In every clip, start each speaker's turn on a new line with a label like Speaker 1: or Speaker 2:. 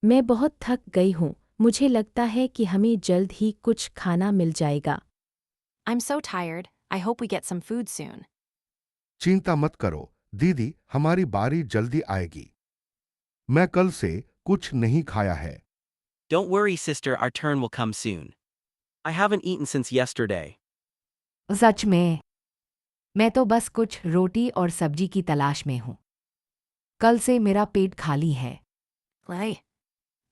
Speaker 1: मैं बहुत थक गई हूँ। मुझे लगता है कि हमें जल्द ही कुछ खाना मिल जाएगा।
Speaker 2: I'm so tired, I hope we get some food soon.
Speaker 3: चिंता मत करो दीदी, हमारी बारी जल्दी आएगी। मैं कल से कुछ नहीं खाया है।
Speaker 4: Don't worry, sister, our turn will come soon. I haven't eaten since yesterday.
Speaker 5: सच में मैं तो बस कुछ रोटी और सब्जी की तलाश में हूँ। कल से मेरा पेट खाली है।
Speaker 2: Lay.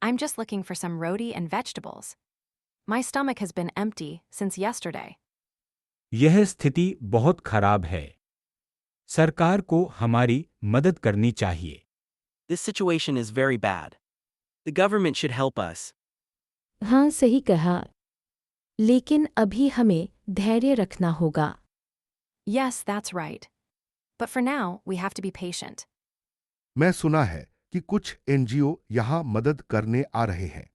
Speaker 2: I'm just looking for some roti and vegetables. My stomach has been empty since yesterday.
Speaker 6: यह स्थिति बहुत खराब है। सरकार को हमारी मदद करनी चाहिए।
Speaker 4: This situation is very bad. The government should help us.
Speaker 1: हाँ, सही कहा। लेकिन अभी हमें धैर्य रखना होगा।
Speaker 2: Yes, that's right. But for now, we have to be patient.
Speaker 3: मैं सुना है कि कुछ एनजीओ यहाँ मदद करने आ रहे हैं।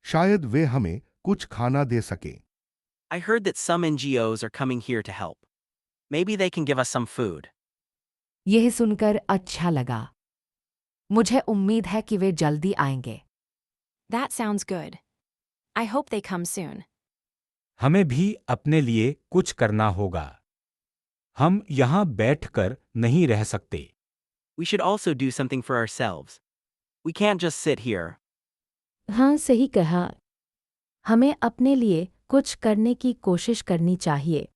Speaker 3: शायद वे हमें कुछ खाना दे सके।
Speaker 4: I heard that some NGOs are coming here to help. Maybe they can give us some food.
Speaker 5: यह सुनकर अच्छा लगा। मुझे उम्मीद है कि वे जल्दी आएंगे।
Speaker 2: That sounds good. I hope they come soon.
Speaker 6: हमें भी अपने लिए कुछ करना होगा। हम यहाँ बैठकर नहीं रह सकते।
Speaker 4: We should also do something for ourselves. We can't just sit here.
Speaker 1: हाँ, सही कहा। हमें अपने लिए कुछ करने की कोशिश करनी चाहिए।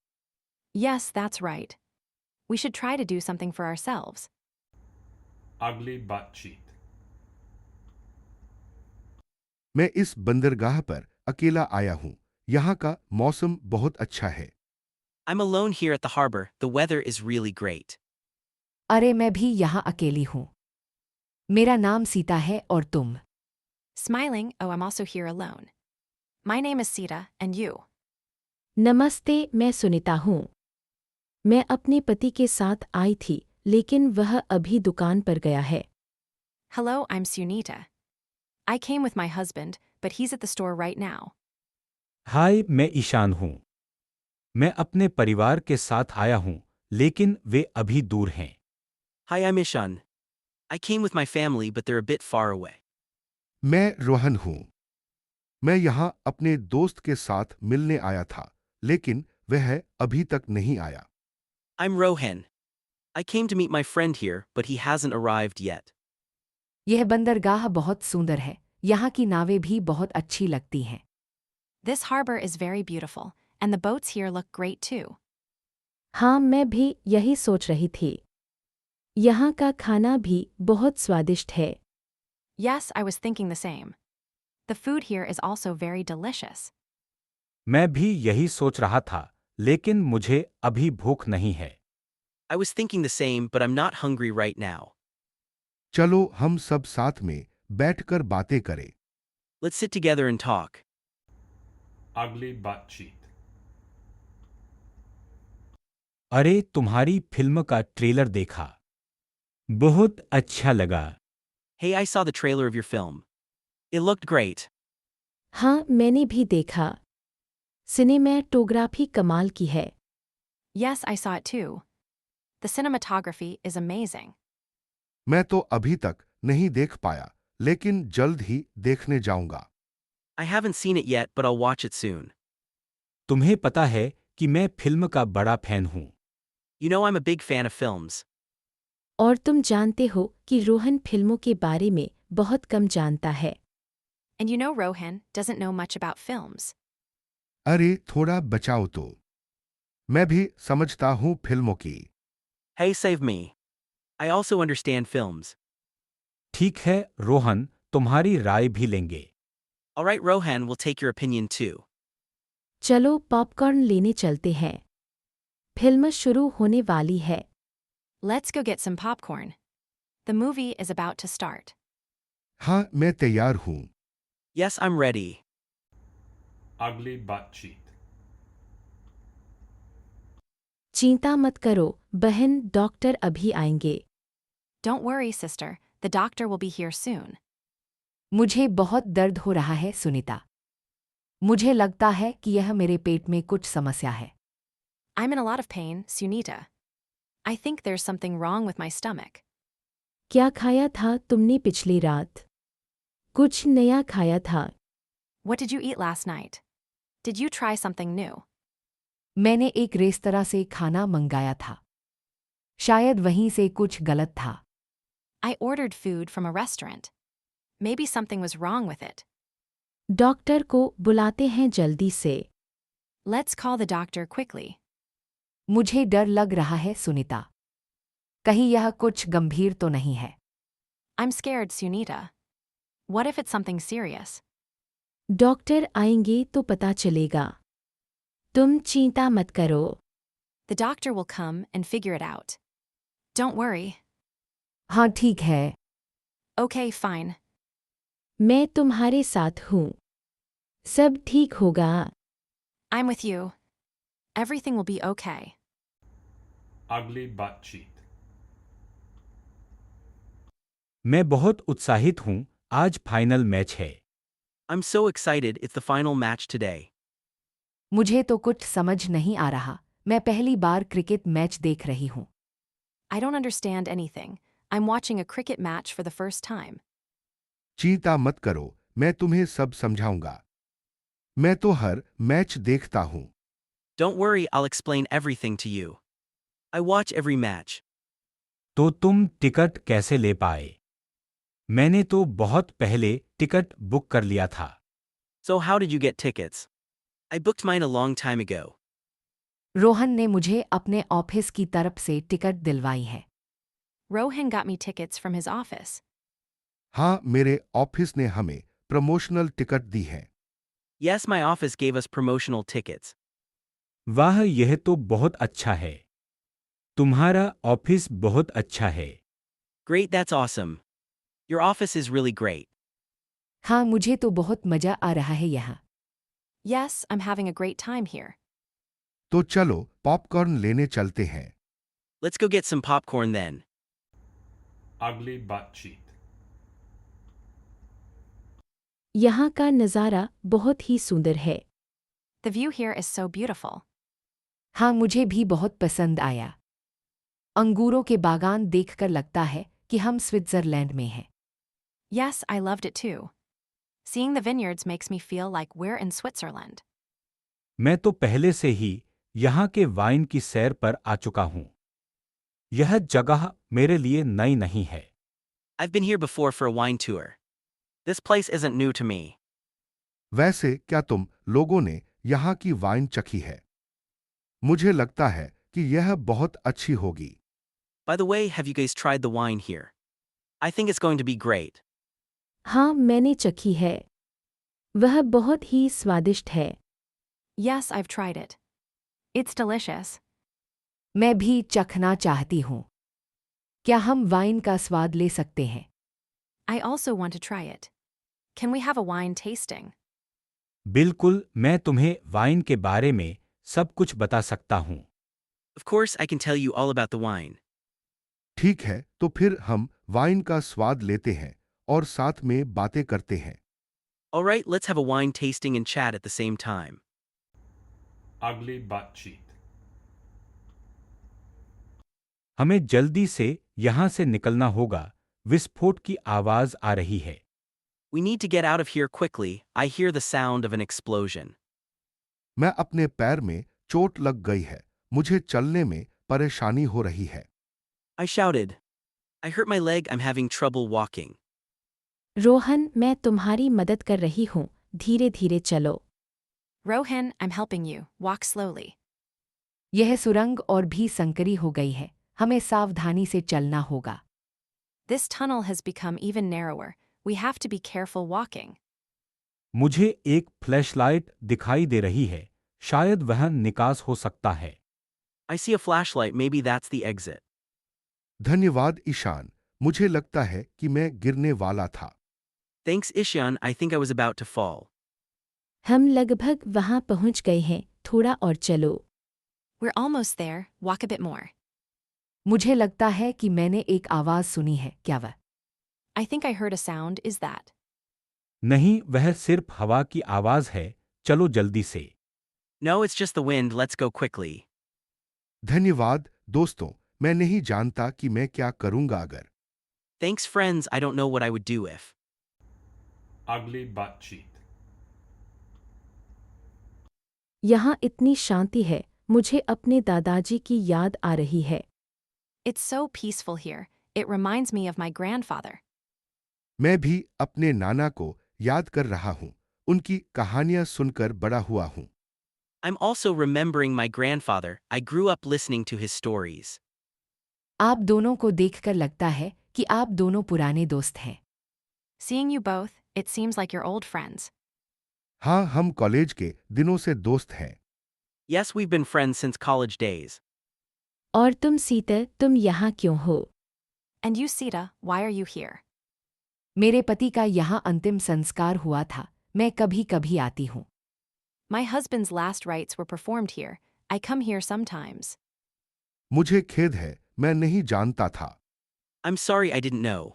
Speaker 2: Yes, that's right. We should try to do something for ourselves.
Speaker 7: अगली बातचीत।
Speaker 3: मैं इस बंदरगाह पर अकेला आया हूँ। यहाँ का मौसम बहुत अच्छा है।
Speaker 4: I'm alone here at the harbor. The weather is really great.
Speaker 5: अरे मैं भी यहाँ अकेली हूँ। मेरा नाम सीता है और तुम?
Speaker 2: Smiling, oh, I'm also here alone. My name is Sita, and you?
Speaker 1: नमस्ते, मैं सुनीता हूँ। मैं अपने पति के साथ आई थी, लेकिन वह अभी दुकान पर गया है।
Speaker 2: Hello, I'm Sunita. I came with my husband, but he's at the store right now.
Speaker 6: हाय, मैं ईशान हूँ। मैं अपने परिवार के साथ आया हूँ, लेकिन वे अभी दूर हैं।
Speaker 4: Hi, I'm Ishan. I came with my family, but they're a bit far away.
Speaker 3: मैं रोहन हूँ। मैं यहाँ अपने दोस्त के साथ मिलने आया था, लेकिन वह अभी तक नहीं आया।
Speaker 4: I'm Rohan. I came to meet my friend here, but he hasn't arrived yet.
Speaker 5: यह बंदरगाह बहुत सुंदर है। यहाँ की नावें भी बहुत अच्छी लगती हैं।
Speaker 2: This harbor is very beautiful, and the boats here look great too.
Speaker 1: हाँ, मैं भी यही सोच रही थी। यहाँ का खाना भी बहुत स्वादिष्ट है।
Speaker 2: Yes, I was thinking the same. The food here is also very delicious.
Speaker 6: मैं भी यही सोच रहा था, लेकिन मुझे अभी भूख नहीं है।
Speaker 4: I was thinking the same, but I'm not hungry right now.
Speaker 3: चलो हम सब साथ में बैठकर बातें करें।
Speaker 4: Let's sit together and talk.
Speaker 7: अगली बातचीत।
Speaker 6: अरे, तुम्हारी फिल्म का ट्रेलर देखा। बहुत अच्छा लगा।
Speaker 4: Hey, I saw the trailer of your film. It looked great.
Speaker 1: हाँ, मैंने भी देखा। सिनेमैटोग्राफी कमाल की है।
Speaker 2: Yes, I saw it too. The cinematography is amazing.
Speaker 3: मैं तो अभी तक नहीं देख पाया, लेकिन जल्द ही देखने जाऊंगा।
Speaker 4: I haven't seen it yet, but I'll watch it soon.
Speaker 6: तुम्हें पता है कि मैं फिल्म का बड़ा फैन हूँ।
Speaker 4: You know I'm a big fan of films.
Speaker 1: और तुम जानते हो कि रोहन फिल्मों के बारे में बहुत कम जानता है।
Speaker 2: And you know Rohan doesn't know much about films.
Speaker 3: अरे थोड़ा बचाओ तो। मैं भी समझता हूँ फिल्मों की।
Speaker 4: Hey, save me. I also understand films.
Speaker 6: ठीक है, रोहन, तुम्हारी राय भी लेंगे।
Speaker 4: Alright, Rohan, we'll take your opinion too.
Speaker 1: चलो पॉपकॉर्न लेने चलते हैं। फिल्म शुरू होने वाली है।
Speaker 2: Let's go get some popcorn. The movie is about to start.
Speaker 3: हाँ, मैं तैयार हूँ।
Speaker 4: Yes, I'm ready.
Speaker 7: अगली बातचीत।
Speaker 1: चिंता मत करो, बहन, डॉक्टर अभी आएंगे।
Speaker 2: Don't worry, sister. The doctor will be here soon.
Speaker 5: मुझे बहुत दर्द हो रहा है, सुनीता। मुझे लगता है कि यह मेरे पेट में कुछ समस्या है।
Speaker 2: I'm in a lot of pain, Sunita. I think there's something wrong with my stomach.
Speaker 1: क्या खाया था तुमने पिछली रात? कुछ नया खाया था।
Speaker 2: What did you eat last night? Did you try something new?
Speaker 5: मैंने एक रेस्तरां से खाना मंगाया था। शायद वहीं से कुछ गलत था।
Speaker 2: I ordered food from a restaurant. Maybe something was wrong with it.
Speaker 1: Doctor को बुलाते हैं जल्दी से।
Speaker 2: Let's call the doctor quickly.
Speaker 5: मुझे डर लग रहा है सुनीता। कहीं यह कुछ गंभीर तो नहीं है।
Speaker 2: I'm scared, Sunita. What if it's something serious?
Speaker 1: Doctor आएंगे तो पता चलेगा। तुम चिंता मत करो।
Speaker 2: The doctor will come and figure it out. Don't worry.
Speaker 5: हाँ ठीक है।
Speaker 2: Okay, fine.
Speaker 1: मैं तुम्हारे साथ हूँ। सब ठीक होगा।
Speaker 2: I'm with you. Everything will be okay.
Speaker 7: Ugly butt cheat.
Speaker 6: मैं बहुत उत्साहित हूँ, आज फाइनल मैच है।
Speaker 4: I'm so excited, it's the final match today.
Speaker 5: मुझे तो कुछ समझ नहीं आ रहा। मैं पहली बार क्रिकेट मैच देख रही हूँ।
Speaker 2: I don't understand anything. I'm watching a cricket match for the first time.
Speaker 3: चिंता मत करो, मैं तुम्हें सब समझाऊंगा। मैं तो हर मैच देखता हूँ।
Speaker 4: Don't worry, I'll explain everything to you. I watch every match.
Speaker 6: तो तुम टिकट कैसे ले पाए? मैंने तो बहुत पहले टिकट बुक कर लिया था।
Speaker 4: So, how did you get tickets? I booked mine a long time ago.
Speaker 5: Rohan ने मुझे अपने ऑफिस की तरफ से टिकट दिलवाई है।
Speaker 2: Rohan got me tickets from his office.
Speaker 3: हाँ, मेरे ऑफिस ने हमें प्रमोशनल टिकट दी है।
Speaker 4: Yes, my office gave us promotional tickets.
Speaker 6: वाह, यह तो बहुत अच्छा है। तुम्हारा ऑफिस बहुत अच्छा है।
Speaker 4: Great, that's awesome. Your office is really great.
Speaker 5: हाँ मुझे तो बहुत मजा आ रहा है यहाँ।
Speaker 2: Yes, I'm having a great time here.
Speaker 3: तो चलो पॉपकॉर्न लेने चलते हैं।
Speaker 4: Let's go get some popcorn then.
Speaker 7: Ugly butt cheat.
Speaker 1: यहाँ का नज़ारा बहुत ही सुंदर है।
Speaker 2: The view here is so beautiful.
Speaker 5: हाँ मुझे भी बहुत पसंद आया। अंगूरों के बागान देखकर लगता है कि हम स्विट्जरलैंड में हैं।
Speaker 2: Yes, I loved it too. Seeing the vineyards makes me feel like we're in Switzerland.
Speaker 6: मैं तो पहले से ही यहाँ के वाइन की सैर पर आ चुका हूँ। यह जगह मेरे लिए नई नहीं है।
Speaker 4: I've been here before for a wine tour. This place isn't new to me.
Speaker 3: वैसे क्या तुम लोगों ने यहाँ की वाइन चखी है? मुझे लगता है कि यह बहुत अच्छी होगी।
Speaker 4: By the way, have you guys tried the wine here? I think it's going to be great.
Speaker 1: हाँ मैंने चखी है। वह बहुत ही स्वादिष्ट है।
Speaker 2: Yes, I've tried it. It's delicious.
Speaker 5: मैं भी चखना चाहती हूँ। क्या हम वाइन का स्वाद ले सकते हैं?
Speaker 2: I also want to try it. Can we have a wine tasting?
Speaker 6: बिल्कुल, मैं तुम्हें वाइन के बारे में सब कुछ बता सकता हूँ।
Speaker 4: Of course, I can tell you all about the wine.
Speaker 3: ठीक है, तो फिर हम वाइन का स्वाद लेते हैं और साथ में बातें करते हैं।
Speaker 4: Alright, let's have a wine tasting and chat at the same time.
Speaker 7: Ugly butt cheat.
Speaker 6: हमें जल्दी से यहाँ से निकलना होगा। विस्फोट की आवाज आ रही है।
Speaker 4: We need to get out of here quickly. I hear the sound of an explosion.
Speaker 3: मैं अपने पैर में चोट लग गई है। मुझे चलने में परेशानी हो रही है।
Speaker 4: I shouted. I hurt my leg, I'm having trouble walking.
Speaker 1: Rohan मैं तुम्हारी मदद कर रही हूँ। धीरे धीरे चलो।
Speaker 2: Rohan, I'm helping you. Walk slowly.
Speaker 5: यह सुरंग और भी संकरी हो गई है। हमें सावधानी से चलना होगा।
Speaker 2: This tunnel has become even narrower. We have to be careful walking.
Speaker 6: मुझे एक फ्लैशलाइट दिखाई दे रही है। शायद वह निकास हो सकता है।
Speaker 4: I see a flashlight, maybe that's the exit.
Speaker 3: धन्यवाद ईशान। मुझे लगता है कि मैं गिरने वाला था।
Speaker 4: Thanks, Ishan, I think I was about to fall.
Speaker 1: हम लगभग वहाँ पहुँच गए हैं। थोड़ा और चलो।
Speaker 2: We're almost there. Walk a bit more.
Speaker 5: मुझे लगता है कि मैंने एक आवाज सुनी है। क्या वह?
Speaker 2: I think I heard a sound. Is that?
Speaker 6: नहीं, वह सिर्फ हवा की आवाज है। चलो जल्दी से।
Speaker 4: No, it's just the wind, let's go quickly.
Speaker 3: धन्यवाद दोस्तों। मैं नहीं जानता कि मैं क्या करूंगा अगर।
Speaker 4: Thanks, friends, I don't know what I would do if.
Speaker 7: ugly butt cheat,
Speaker 1: यहाँ इतनी शांति है, मुझे अपने दादाजी की याद आ रही है।
Speaker 2: It's so peaceful here. It reminds me of my grandfather.
Speaker 3: मैं भी अपने नाना को याद कर रहा हूँ। उनकी कहानियां सुनकर बड़ा हुआ हूँ।
Speaker 4: I'm also remembering my grandfather. I grew up listening to his stories.
Speaker 5: आप दोनों को देखकर लगता है कि आप दोनों पुराने दोस्त हैं।
Speaker 2: Seeing you both, it seems like you're old friends.
Speaker 3: हाँ, हम कॉलेज के दिनों से दोस्त हैं।
Speaker 4: Yes, we've been friends since college days.
Speaker 1: और तुम सीता, तुम यहाँ क्यों हो?
Speaker 2: And you, Sita, why are you here?
Speaker 5: मेरे पति का यहाँ अंतिम संस्कार हुआ था। मैं कभी कभी आती हूँ।
Speaker 2: My husband's last rites were performed here. I come here sometimes.
Speaker 3: मुझे खेद है, मैं नहीं जानता था।
Speaker 4: I'm sorry I didn't know.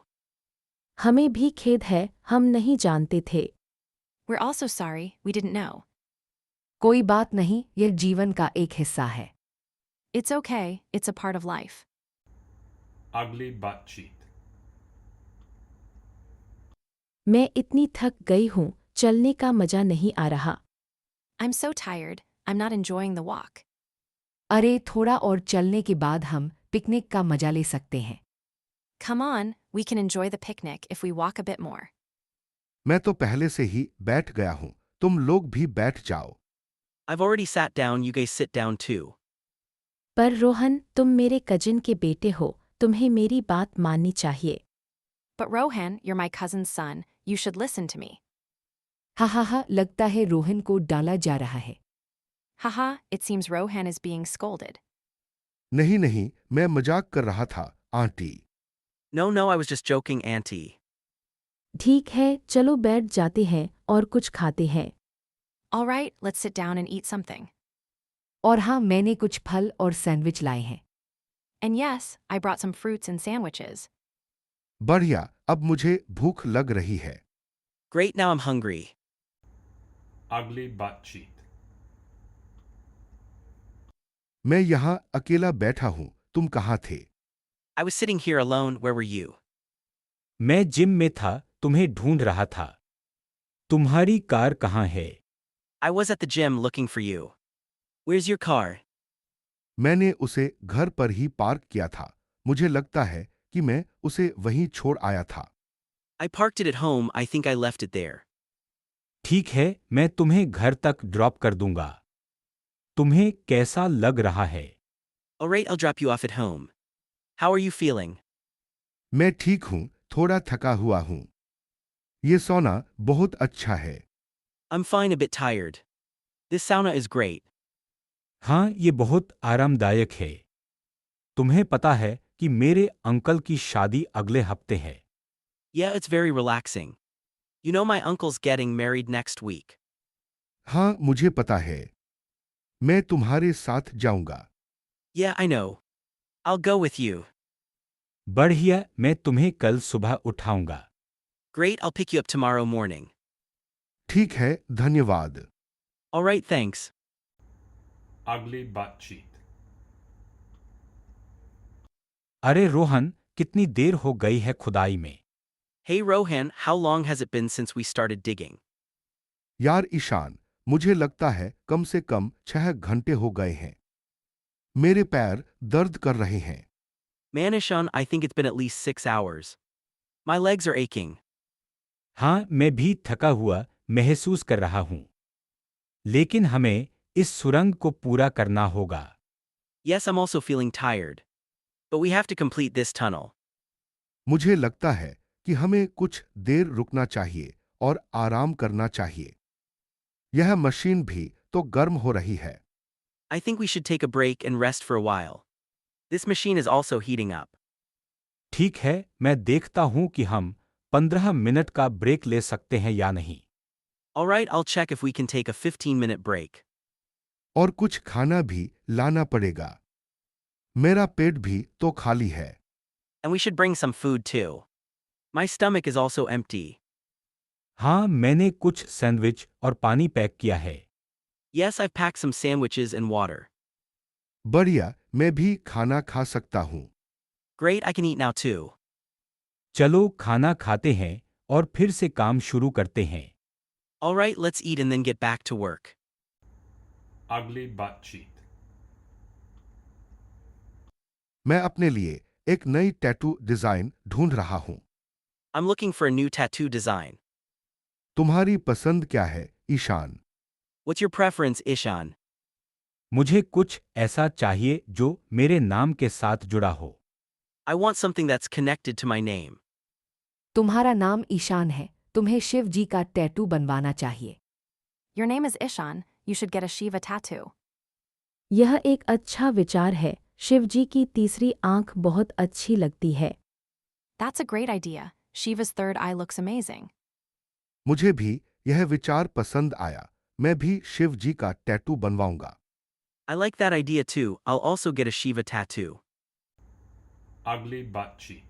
Speaker 1: हमें भी खेद है, हम नहीं जानते थे।
Speaker 2: We're also sorry, we didn't know.
Speaker 5: कोई बात नहीं, यह जीवन का एक हिस्सा है।
Speaker 2: It's okay, it's a part of life.
Speaker 7: ugly butt cheat,
Speaker 1: मैं इतनी थक गई हूँ, चलने का मजा नहीं आ रहा।
Speaker 2: I'm so tired, I'm not enjoying the walk.
Speaker 5: अरे थोड़ा और चलने के बाद हम पिकनिक का मजा ले सकते हैं।
Speaker 2: Come on, we can enjoy the picnic if we walk a bit more.
Speaker 3: मैं तो पहले से ही बैठ गया हूँ। तुम लोग भी बैठ जाओ।
Speaker 4: I've already sat down, you guys sit down too.
Speaker 1: पर रोहन, तुम मेरे कजिन के बेटे हो, तुम्हें मेरी बात माननी चाहिए।
Speaker 2: But Rohan, you're my cousin's son, you should listen to me.
Speaker 5: हा हा हा, लगता है रोहन को डाला जा रहा है।
Speaker 2: Haha, it seems Rohan is being scolded.
Speaker 3: नहीं नहीं, मैं मजाक कर रहा था, aunty.
Speaker 4: No, no, I was just joking, Auntie.
Speaker 1: ठीक है, चलो बैठ जाते हैं और कुछ खाते हैं।
Speaker 2: All right, let's sit down and eat something.
Speaker 5: और हाँ, मैंने कुछ फल और सैंडविच लाए हैं।
Speaker 2: And yes, I brought some fruits and sandwiches.
Speaker 3: बढ़िया, अब मुझे भूख लग रही है।
Speaker 4: Great, now I'm hungry.
Speaker 7: ugly butt cheat,
Speaker 3: मैं यहाँ अकेला बैठा हूँ, तुम कहाँ थे?
Speaker 4: I was sitting here alone, where were you?
Speaker 6: मैं जिम में था, तुम्हें ढूंढ रहा था। तुम्हारी कार कहाँ है?
Speaker 4: I was at the gym looking for you. Where's your car?
Speaker 3: मैंने उसे घर पर ही पार्क किया था। मुझे लगता है कि मैं उसे वहीं छोड़ आया था।
Speaker 4: I parked it at home, I think I left it there.
Speaker 6: ठीक है, मैं तुम्हें घर तक ड्रॉप कर दूंगा। तुम्हें कैसा लग रहा है?
Speaker 4: Alright, I'll drop you off at home. How are you feeling?
Speaker 3: मैं ठीक हूँ, थोड़ा थका हुआ हूँ। ये सोना बहुत अच्छा है।
Speaker 4: I'm fine, a bit tired. This sauna is great.
Speaker 6: हाँ, ये बहुत आरामदायक है। तुम्हें पता है कि मेरे अंकल की शादी अगले हफ्ते है।
Speaker 4: Yeah, it's very relaxing. You know my uncle's getting married next week.
Speaker 3: हाँ, मुझे पता है। मैं तुम्हारे साथ जाऊंगा।
Speaker 4: Yeah, I know. I'll go with you.
Speaker 6: बढ़िया, मैं तुम्हें कल सुबह उठाऊंगा।
Speaker 4: Great, I'll pick you up tomorrow morning.
Speaker 3: ठीक है, धन्यवाद।
Speaker 4: Alright, thanks.
Speaker 7: ugly butt cheat,
Speaker 6: अरे रोहन, कितनी देर हो गई है खुदाई में?
Speaker 4: Hey Rohan, how long has it been since we started digging?
Speaker 3: यार ईशान, मुझे लगता है कम से कम 6 घंटे हो गए हैं। मेरे पैर दर्द कर रहे हैं।
Speaker 4: Manishan, I think it's been at least 6 hours. My legs are aching.
Speaker 6: हाँ, मैं भी थका हुआ महसूस कर रहा हूँ। लेकिन हमें इस सुरंग को पूरा करना होगा।
Speaker 4: Yes, I'm also feeling tired. But we have to complete this tunnel.
Speaker 3: मुझे लगता है कि हमें कुछ देर रुकना चाहिए और आराम करना चाहिए। यह मशीन भी तो गर्म हो रही है।
Speaker 4: I think we should take a break and rest for a while. This machine is also heating up.
Speaker 6: ठीक है, मैं देखता हूँ कि हम 15 मिनट का ब्रेक ले सकते हैं या नहीं।
Speaker 4: Alright, I'll check if we can take a 15-minute break.
Speaker 3: और कुछ खाना भी लाना पड़ेगा। मेरा पेट भी तो खाली है।
Speaker 4: And we should bring some food too. My stomach is also empty.
Speaker 6: हाँ, मैंने कुछ सैंडविच और पानी पैक किया है।
Speaker 4: Yes, I've packed some sandwiches and water.
Speaker 3: बढ़िया, मैं भी खाना खा सकता हूँ।
Speaker 4: Great, I can eat now too.
Speaker 6: चलो खाना खाते हैं और फिर से काम शुरू करते हैं।
Speaker 4: Alright, let's eat and then get back to work.
Speaker 7: Ugly butt cheek.
Speaker 3: मैं अपने लिए एक नई टैटू डिजाइन ढूंढ रहा हूं।
Speaker 4: I'm looking for a new tattoo design.
Speaker 3: तुम्हारी पसंद क्या है, Ishan?
Speaker 4: What's your preference, Ishan?
Speaker 6: मुझे कुछ ऐसा चाहिए जो मेरे नाम के साथ जुड़ा हो।
Speaker 4: I want something that's connected to my name.
Speaker 5: तुम्हारा नाम ईशान है, तुम्हें शिव जी का टैटू बनवाना चाहिए।
Speaker 2: Your name is Ishan, you should get a Shiva tattoo.
Speaker 1: यह एक अच्छा विचार है। शिव जी की तीसरी आंख बहुत अच्छी लगती है।
Speaker 2: That's a great idea. Shiva's third eye looks amazing.
Speaker 3: मुझे भी यह विचार पसंद आया। मैं भी शिव जी का tattoo बनवाऊंगा।
Speaker 4: I like that idea too. I'll also get a Shiva tattoo.
Speaker 7: Ugly butt cheek.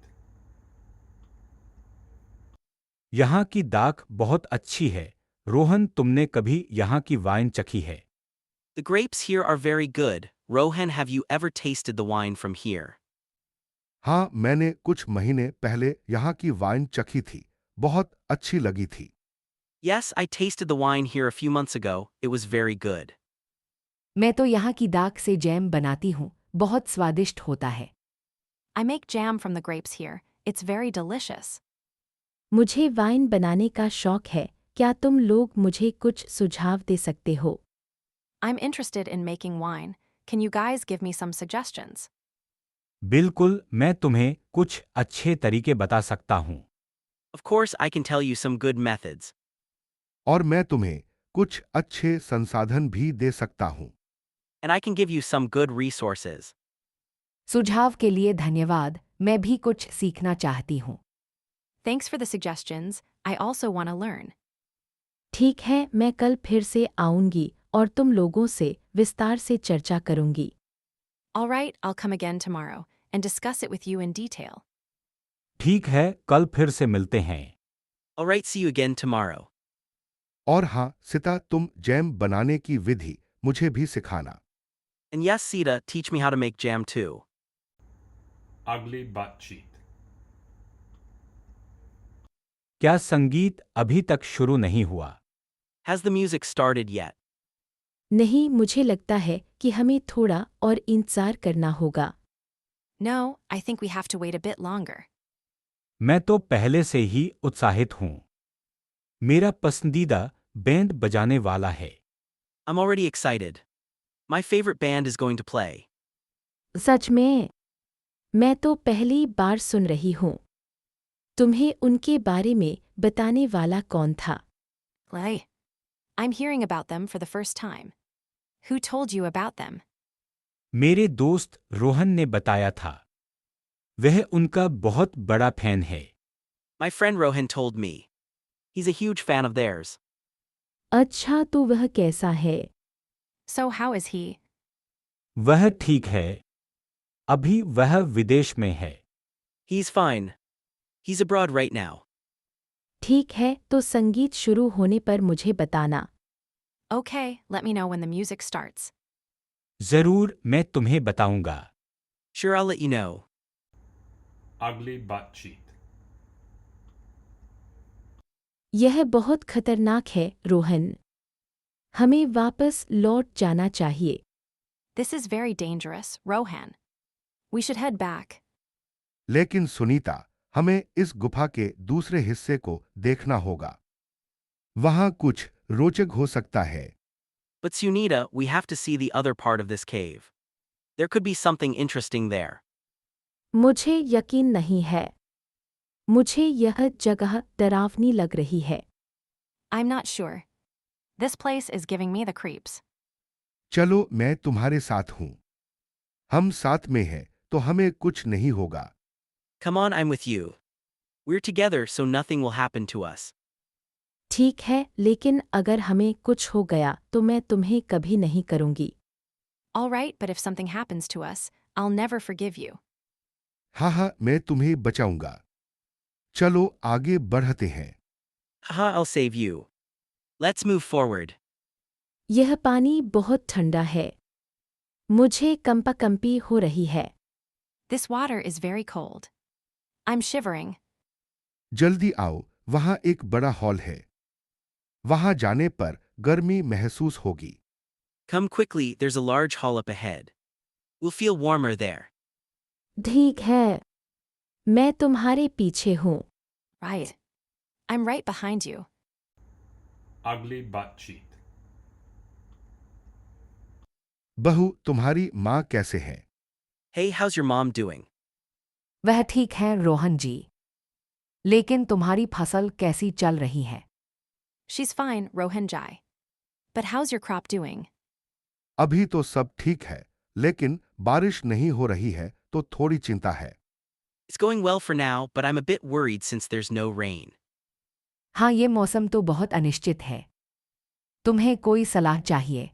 Speaker 6: यहाँ की दाख बहुत अच्छी है। रोहन, तुमने कभी यहाँ की वाइन चखी है?
Speaker 4: The grapes here are very good. Rohan, have you ever tasted the wine from here?
Speaker 3: हाँ, मैंने कुछ महीने पहले यहाँ की वाइन चखी थी। बहुत अच्छी लगी थी।
Speaker 4: Yes, I tasted the wine here a few months ago. It was very good.
Speaker 5: मैं तो यहाँ की दाख से जैम बनाती हूँ, बहुत स्वादिष्ट होता है।
Speaker 2: I make jam from the grapes here. It's very delicious.
Speaker 1: मुझे वाइन बनाने का शौक है। क्या तुम लोग मुझे कुछ सुझाव दे सकते हो?
Speaker 2: I'm interested in making wine. Can you guys give me some suggestions?
Speaker 6: बिल्कुल, मैं तुम्हें कुछ अच्छे तरीके बता सकता हूँ।
Speaker 4: Of course, I can tell you some good methods.
Speaker 3: और मैं तुम्हें कुछ अच्छे संसाधन भी दे सकता हूँ।
Speaker 4: And I can give you some good resources.
Speaker 5: सुझाव के लिए धन्यवाद, मैं भी कुछ सीखना चाहती हूँ।
Speaker 2: Thanks for the suggestions. I also want to learn.
Speaker 1: ठीक है, मैं कल फिर से आऊंगी और तुम लोगों से विस्तार से चर्चा करूंगी।
Speaker 2: All right, I'll come again tomorrow and discuss it with you in detail.
Speaker 6: ठीक है, कल फिर से मिलते हैं।
Speaker 4: Alright, see you again tomorrow.
Speaker 3: और हाँ, सिता, तुम जैम बनाने की विधि मुझे भी सिखाना।
Speaker 4: And yes, Sita, teach me how to make jam too.
Speaker 7: Ugly butt cheek.
Speaker 6: क्या संगीत अभी तक शुरू नहीं हुआ?
Speaker 4: Has the music started yet?
Speaker 1: नहीं, मुझे लगता है कि हमें थोड़ा और इंतजार करना होगा।
Speaker 2: No, I think we have to wait a bit longer.
Speaker 6: मैं तो पहले से ही उत्साहित हूँ। मेरा पसंदीदा बैंड बजाने वाला है।
Speaker 4: I'm already excited. My favorite band is going to play.
Speaker 1: सच में? मैं तो पहली बार सुन रही हूँ। तुम्हें उनके बारे में बताने वाला कौन था?
Speaker 2: Lay. I'm hearing about them for the first time. Who told you about them?
Speaker 6: मेरे दोस्त रोहन ने बताया था। वह उनका बहुत बड़ा फैन है।
Speaker 4: My friend Rohan told me. He's a huge fan of theirs.
Speaker 1: अच्छा, तो वह कैसा है?
Speaker 2: So how is he?
Speaker 6: वह ठीक है। अभी वह विदेश में है।
Speaker 4: He's fine. He's abroad right now.
Speaker 1: ठीक है, तो संगीत शुरू होने पर मुझे बताना।
Speaker 2: Okay, let me know when the music starts.
Speaker 6: जरूर, मैं तुम्हें बताऊंगा।
Speaker 4: Sure, I'll let you know.
Speaker 7: Ugly butt cheek.
Speaker 1: यह बहुत खतरनाक है, रोहन। हमें वापस लौट जाना चाहिए।
Speaker 2: This is very dangerous, Rohan. We should head back.
Speaker 3: लेकिन सुनीता, हमें इस गुफा के दूसरे हिस्से को देखना होगा। वहां कुछ रोचक हो सकता है।
Speaker 4: But Sunita, we have to see the other part of this cave. There could be something interesting there.
Speaker 1: मुझे यकीन नहीं है। मुझे यह जगह डरावनी लग रही है।
Speaker 2: I'm not sure. This place is giving me the creeps.
Speaker 3: चलो, मैं तुम्हारे साथ हूं। हम साथ में हैं, तो हमें कुछ नहीं होगा।
Speaker 4: Come on, I'm with you. We're together, so nothing will happen to us.
Speaker 1: ठीक है, लेकिन अगर हमें कुछ हो गया तो मैं तुम्हें कभी नहीं करूंगी।
Speaker 2: All right, but if something happens to us, I'll never forgive you.
Speaker 3: हाँ, मैं तुम्हें बचाऊंगा। चलो, आगे बढ़ते हैं।
Speaker 4: Haha, I'll save you. Let's move forward.
Speaker 1: यह पानी बहुत ठंडा है। मुझे कंपी हो रही है।
Speaker 2: This water is very cold. I'm shivering.
Speaker 3: जल्दी आओ, वहां एक बड़ा हॉल है। वहां जाने पर गर्मी महसूस होगी।
Speaker 4: Come quickly, there's a large hall up ahead. We'll feel warmer there.
Speaker 1: ठीक है, मैं तुम्हारे पीछे हूँ।
Speaker 2: Right. I'm right behind you.
Speaker 7: Ugly butt cheek.
Speaker 3: बहू, तुम्हारी माँ कैसे है?
Speaker 4: Hey, how's your mom doing?
Speaker 5: वह ठीक है रोहन जी। लेकिन तुम्हारी फसल कैसी चल रही है?
Speaker 2: She's fine, Rohan Jai. But how's your crop doing?
Speaker 3: अभी तो सब ठीक है, लेकिन बारिश नहीं हो रही है तो थोड़ी चिंता है।
Speaker 4: It's going well for now, but I'm a bit worried since there's no rain.
Speaker 5: हाँ, ये मौसम तो बहुत अनिश्चित है। तुम्हें कोई सलाह चाहिए?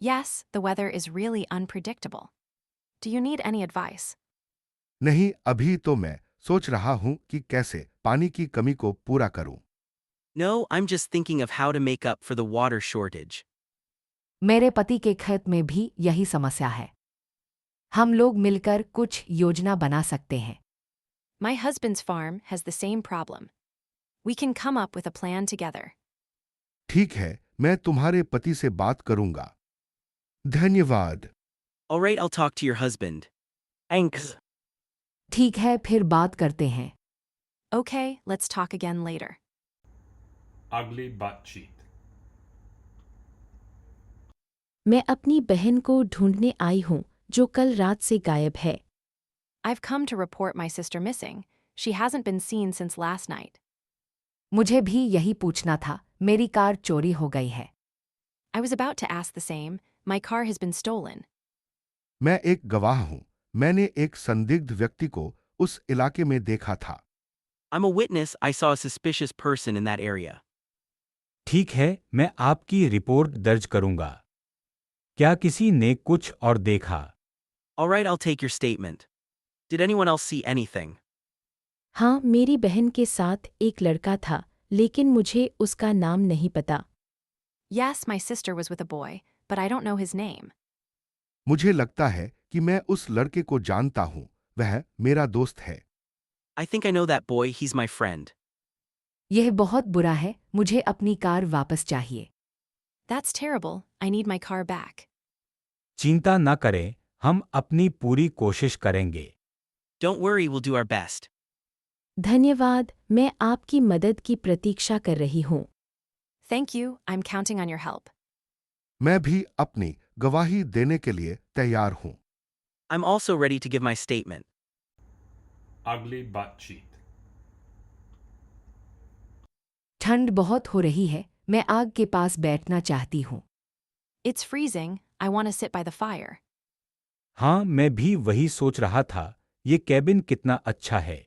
Speaker 2: Yes, the weather is really unpredictable. Do you need any advice?
Speaker 3: नहीं, अभी तो मैं सोच रहा हूं कि कैसे पानी की कमी को पूरा करूं।
Speaker 4: No, I'm just thinking of how to make up for the water shortage.
Speaker 5: मेरे पति के खेत में भी यही समस्या है। हम लोग मिलकर कुछ योजना बना सकते हैं।
Speaker 2: My husband's farm has the same problem. We can come up with a plan together.
Speaker 3: ठीक है, मैं तुम्हारे पति से बात करूंगा। धन्यवाद।
Speaker 4: Alright, I'll talk to your husband. Thanks.
Speaker 5: ठीक है, फिर बात करते हैं।
Speaker 2: Okay, let's talk again later.
Speaker 7: Ugly butt cheek.
Speaker 1: मैं अपनी बहन को ढूंढने आई हूँ जो कल रात से गायब है।
Speaker 2: I've come to report my sister missing. She hasn't been seen since last night.
Speaker 5: मुझे भी यही पूछना था, मेरी कार चोरी हो गई है।
Speaker 2: I was about to ask the same. My car has been stolen.
Speaker 3: मैं एक गवाह हूं। मैंने एक संदिग्ध व्यक्ति को उस इलाके में देखा था।
Speaker 4: I'm a witness, I saw a suspicious person in that area.
Speaker 6: ठीक है, मैं आपकी रिपोर्ट दर्ज करूंगा। क्या किसी ने कुछ और देखा?
Speaker 4: Alright, I'll take your statement. Did anyone else see anything?
Speaker 1: हाँ, मेरी बहन के साथ एक लड़का था, लेकिन मुझे उसका नाम नहीं पता।
Speaker 2: Yes, my sister was with a boy, but I don't know his name.
Speaker 3: मुझे लगता है कि मैं उस लड़के को जानता हूं। वह मेरा दोस्त है।
Speaker 4: I think I know that boy, he's my friend.
Speaker 5: यह बहुत बुरा है, मुझे अपनी कार वापस चाहिए।
Speaker 2: That's terrible. I need my car back.
Speaker 6: चिंता न करें, हम अपनी पूरी कोशिश करेंगे।
Speaker 4: Don't worry, we'll do our best.
Speaker 1: धन्यवाद, मैं आपकी मदद की प्रतीक्षा कर रही हूँ।
Speaker 2: Thank you. I'm counting on your help.
Speaker 3: मैं भी अपनी गवाही देने के लिए तैयार हूं।
Speaker 4: I'm also ready to give my statement.
Speaker 7: Ugly butt cheek.
Speaker 5: ठंड बहुत हो रही है, मैं आग के पास बैठना चाहती हूँ।
Speaker 2: It's freezing. I want to sit by the fire.
Speaker 6: हाँ, मैं भी वही सोच रहा था, ये कैबिन कितना अच्छा है।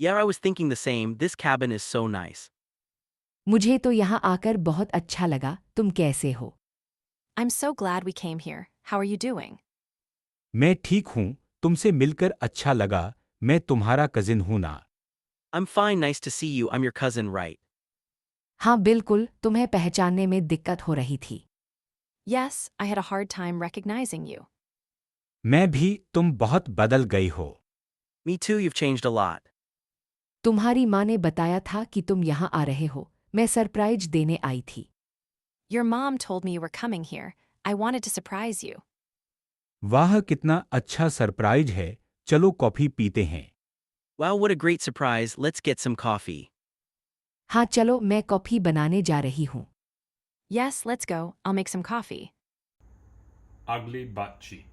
Speaker 4: Yeah, I was thinking the same, this cabin is so nice.
Speaker 5: मुझे तो यहाँ आकर बहुत अच्छा लगा, तुम कैसे हो?
Speaker 2: I'm so glad we came here. How are you doing?
Speaker 6: मैं ठीक हूँ, तुमसे मिलकर अच्छा लगा, मैं तुम्हारा कजिन हूँ ना।
Speaker 4: I'm fine, nice to see you, I'm your cousin, right?
Speaker 5: हाँ बिल्कुल, तुम्हें पहचानने में दिक्कत हो रही थी।
Speaker 2: Yes, I had a hard time recognizing you.
Speaker 6: मैं भी, तुम बहुत बदल गई हो।
Speaker 4: Me too, you've changed a lot.
Speaker 5: तुम्हारी माँ ने बताया था कि तुम यहाँ आ रहे हो, मैं सरप्राइज देने आई थी।
Speaker 2: Your mom told me you were coming here. I wanted to surprise you.
Speaker 6: वाह, कितना अच्छा सरप्राइज है, चलो कॉफी पीते हैं।
Speaker 4: Wow, what a great surprise, let's get some coffee.
Speaker 5: हाँ चलो, मैं कॉफी बनाने जा रही हूँ।
Speaker 2: Yes, let's go. I'll make some coffee.
Speaker 7: Ugly butt cheek.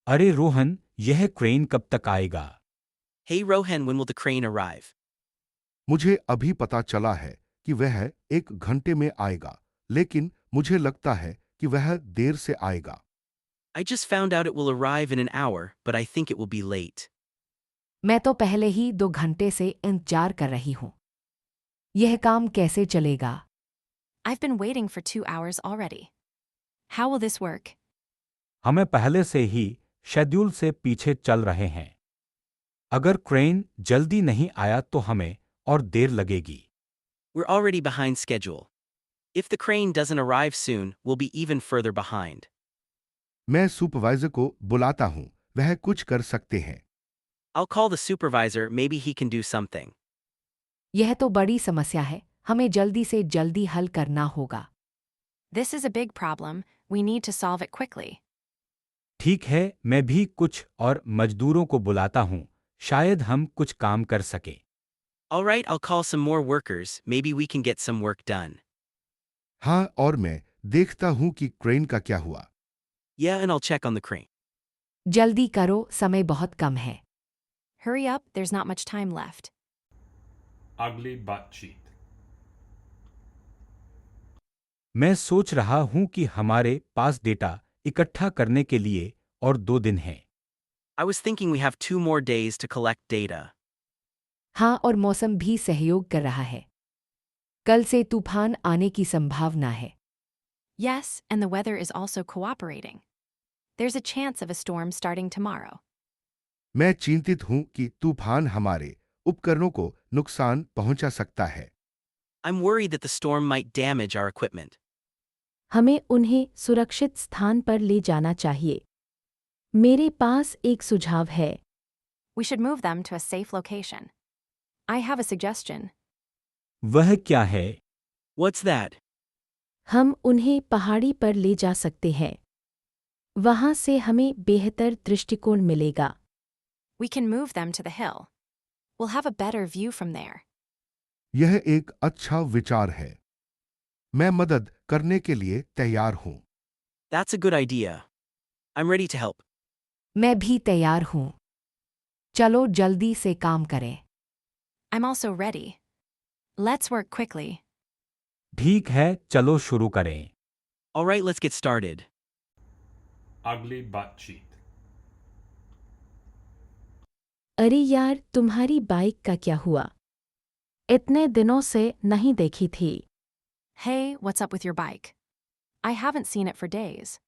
Speaker 6: अरे रोहन, यह क्रेन कब तक आएगा?
Speaker 4: Hey Rohan, when will the crane arrive?
Speaker 3: मुझे अभी पता चला है कि वह 1 घंटे में आएगा, लेकिन मुझे लगता है कि वह देर से आएगा।
Speaker 4: I just found out it will arrive in an hour, but I think it will be late.
Speaker 5: मैं तो पहले ही 2 घंटे से इंतजार कर रही हूँ। यह काम कैसे चलेगा?
Speaker 2: I've been waiting for 2 hours already. How will this work?
Speaker 6: हमें पहले से ही शेड्यूल से पीछे चल रहे हैं। अगर क्रेन जल्दी नहीं आया तो हमें और देर लगेगी।
Speaker 4: We're already behind schedule. If the crane doesn't arrive soon, we'll be even further behind.
Speaker 3: मैं सुपरवाइजर को बुलाता हूं, वह कुछ कर सकते हैं।
Speaker 4: I'll call the supervisor, maybe he can do something.
Speaker 5: यह तो बड़ी समस्या है, हमें जल्दी से जल्दी हल करना होगा।
Speaker 2: This is a big problem, we need to solve it quickly.
Speaker 6: ठीक है, मैं भी कुछ और मजदूरों को बुलाता हूँ, शायद हम कुछ काम कर सके।
Speaker 4: Alright, I'll call some more workers, maybe we can get some work done.
Speaker 3: हाँ, और मैं देखता हूं कि क्रेन का क्या हुआ।
Speaker 4: Yeah, and I'll check on the crane.
Speaker 5: जल्दी करो, समय बहुत कम है।
Speaker 2: Hurry up, there's not much time left.
Speaker 7: Ugly butt cheat.
Speaker 6: मैं सोच रहा हूं कि हमारे पास डेटा इकट्ठा करने के लिए और 2 दिन हैं।
Speaker 4: I was thinking we have 2 more days to collect data.
Speaker 5: हाँ, और मौसम भी सहयोग कर रहा है। कल से तूफान आने की संभावना है।
Speaker 2: Yes, and the weather is also cooperating. There's a chance of a storm starting tomorrow.
Speaker 3: मैं चिंतित हूं कि तूफान हमारे उपकरणों को नुकसान पहुंचा सकता है।
Speaker 4: I'm worried that the storm might damage our equipment.
Speaker 1: हमें उन्हें सुरक्षित स्थान पर ले जाना चाहिए। मेरे पास एक सुझाव है।
Speaker 2: We should move them to a safe location. I have a suggestion.
Speaker 6: वह क्या है?
Speaker 4: What's that?
Speaker 1: हम उन्हें पहाड़ी पर ले जा सकते हैं। वहां से हमें बेहतर दृष्टिकोण मिलेगा।
Speaker 2: We can move them to the hill. We'll have a better view from there.
Speaker 3: यह एक अच्छा विचार है। मैं मदद करने के लिए तैयार हूं।
Speaker 4: That's a good idea. I'm ready to help.
Speaker 5: मैं भी तैयार हूँ। चलो जल्दी से काम करें।
Speaker 2: I'm also ready. Let's work quickly.
Speaker 6: ठीक है, चलो शुरू करें।
Speaker 4: Alright, let's get started.
Speaker 7: Ugly butt cheat.
Speaker 1: अरे यार, तुम्हारी बाइक का क्या हुआ? इतने दिनों से नहीं देखी थी।
Speaker 2: Hey, what's up with your bike? I haven't seen it for days.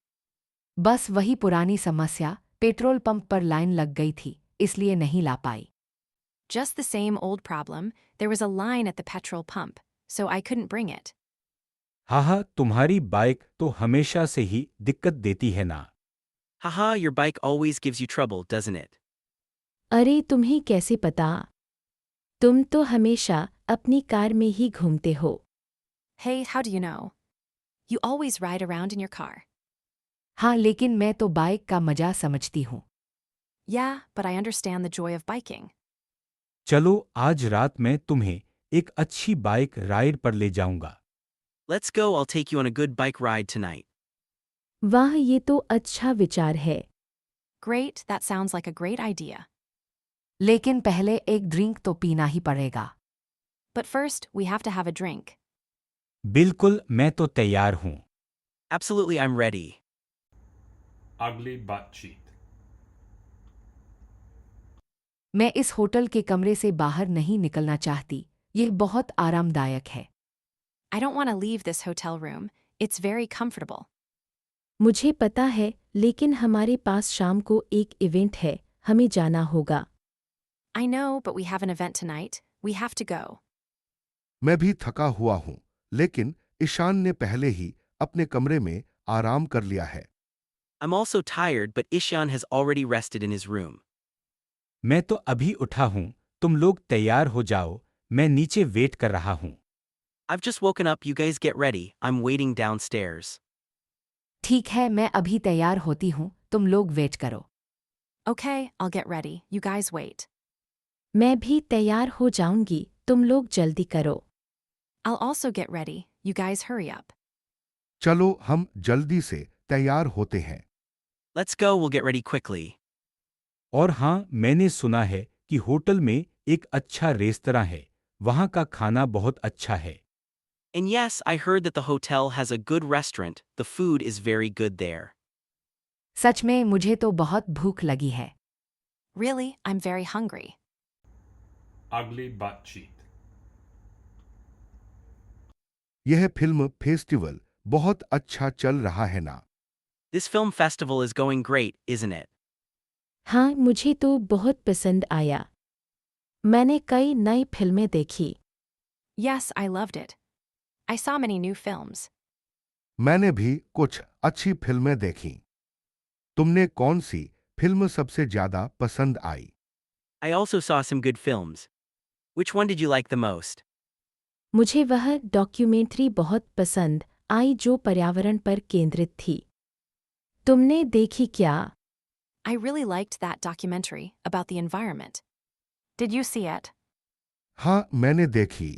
Speaker 5: बस वही पुरानी समस्या, पेट्रोल पंप पर लाइन लग गई थी, इसलिए नहीं ला पाई।
Speaker 2: Just the same old problem, there was a line at the petrol pump, so I couldn't bring it.
Speaker 6: हाँ, तुम्हारी बाइक तो हमेशा से ही दिक्कत देती है ना।
Speaker 4: Haha, your bike always gives you trouble, doesn't it?
Speaker 1: अरे तुम्हें कैसे पता? तुम तो हमेशा अपनी कार में ही घूमते हो।
Speaker 2: Hey, how do you know? You always ride around in your car.
Speaker 5: हाँ, लेकिन मैं तो बाइक का मजा समझती हूँ।
Speaker 2: Yeah, but I understand the joy of biking.
Speaker 6: चलो आज रात मैं तुम्हें एक अच्छी बाइक राइड पर ले जाऊंगा।
Speaker 4: Let's go, I'll take you on a good bike ride tonight.
Speaker 1: वाह, ये तो अच्छा विचार है।
Speaker 2: Great, that sounds like a great idea.
Speaker 5: लेकिन पहले एक ड्रिंक तो पीना ही पड़ेगा।
Speaker 2: But first, we have to have a drink.
Speaker 6: बिल्कुल, मैं तो तैयार हूँ।
Speaker 4: Absolutely, I'm ready.
Speaker 7: Ugly butt cheat.
Speaker 5: मैं इस होटल के कमरे से बाहर नहीं निकलना चाहती, यह बहुत आरामदायक है।
Speaker 2: I don't want to leave this hotel room. It's very comfortable.
Speaker 1: मुझे पता है, लेकिन हमारे पास शाम को एक इवेंट है, हमें जाना होगा।
Speaker 2: I know, but we have an event tonight. We have to go.
Speaker 3: मैं भी थका हुआ हूं, लेकिन ईशान ने पहले ही अपने कमरे में आराम कर लिया है।
Speaker 4: I'm also tired, but Ishan has already rested in his room.
Speaker 6: मैं तो अभी उठा हूँ, तुम लोग तैयार हो जाओ, मैं नीचे वेट कर रहा हूँ।
Speaker 4: I've just woken up, you guys get ready, I'm waiting downstairs.
Speaker 5: ठीक है, मैं अभी तैयार होती हूँ, तुम लोग वेट करो।
Speaker 2: Okay, I'll get ready. You guys wait.
Speaker 1: मैं भी तैयार हो जाऊंगी, तुम लोग जल्दी करो।
Speaker 2: I'll also get ready. You guys hurry up.
Speaker 3: चलो हम जल्दी से तैयार होते हैं।
Speaker 4: Let's go, we'll get ready quickly.
Speaker 6: और हाँ, मैंने सुना है कि होटल में एक अच्छा रेस्तरां है, वहाँ का खाना बहुत अच्छा है।
Speaker 4: And yes, I heard that the hotel has a good restaurant, the food is very good there.
Speaker 5: सच में मुझे तो बहुत भूख लगी है।
Speaker 2: Really, I'm very hungry.
Speaker 7: Ugly butt cheat.
Speaker 3: यह फिल्म फेस्टिवल बहुत अच्छा चल रहा है ना?
Speaker 4: This film festival is going great, isn't it?
Speaker 1: हाँ, मुझे तो बहुत पसंद आया। मैंने कई नई फिल्में देखी।
Speaker 2: Yes, I loved it. I saw many new films.
Speaker 3: मैंने भी कुछ अच्छी फिल्में देखीं। तुमने कौन सी फिल्म सबसे ज्यादा पसंद आई?
Speaker 4: I also saw some good films. Which one did you like the most?
Speaker 1: मुझे वह डॉक्यूमेंट्री बहुत पसंद आई जो पर्यावरण पर केंद्रित थी। तुमने देखी क्या?
Speaker 2: I really liked that documentary about the environment. Did you see it?
Speaker 3: हाँ, मैंने देखी।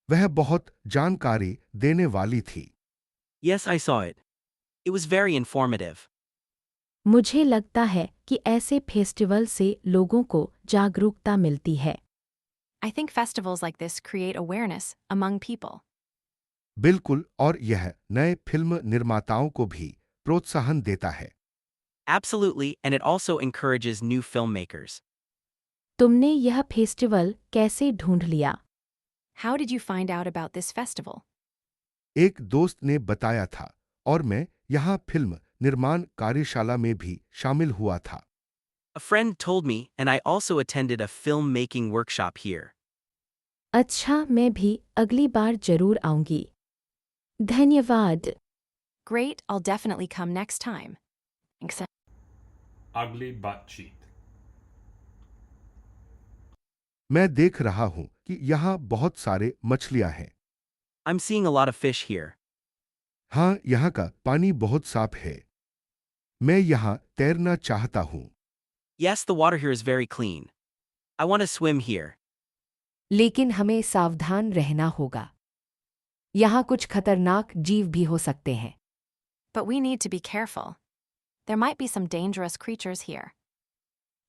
Speaker 3: वह बहुत जानकारी देने वाली थी।
Speaker 4: Yes, I saw it. It was very informative.
Speaker 1: मुझे लगता है कि ऐसे फेस्टिवल से लोगों को जागरूकता मिलती है।
Speaker 2: I think festivals like this create awareness among people.
Speaker 3: बिल्कुल, और यह नए फिल्म निर्माताओं को भी प्रोत्साहन देता है।
Speaker 4: Absolutely, and it also encourages new filmmakers.
Speaker 1: तुमने यह फेस्टिवल कैसे ढूंढ लिया?
Speaker 2: How did you find out about this festival?
Speaker 3: एक दोस्त ने बताया था और मैं यहाँ फिल्म निर्माण कार्यशाला में भी शामिल हुआ था।
Speaker 4: A friend told me, and I also attended a filmmaking workshop here.
Speaker 1: अच्छा, मैं भी अगली बार जरूर आऊंगी। धन्यवाद।
Speaker 2: Great, I'll definitely come next time. Thanks.
Speaker 7: Ugly butt cheek.
Speaker 3: मैं देख रहा हूँ कि यहाँ बहुत सारे मछलियाँ हैं।
Speaker 4: I'm seeing a lot of fish here.
Speaker 3: हाँ, यहाँ का पानी बहुत साफ है। मैं यहाँ तैरना चाहता हूँ।
Speaker 4: Yes, the water here is very clean. I want to swim here.
Speaker 5: लेकिन हमें सावधान रहना होगा। यहाँ कुछ खतरनाक जीव भी हो सकते हैं।
Speaker 2: But we need to be careful. There might be some dangerous creatures here.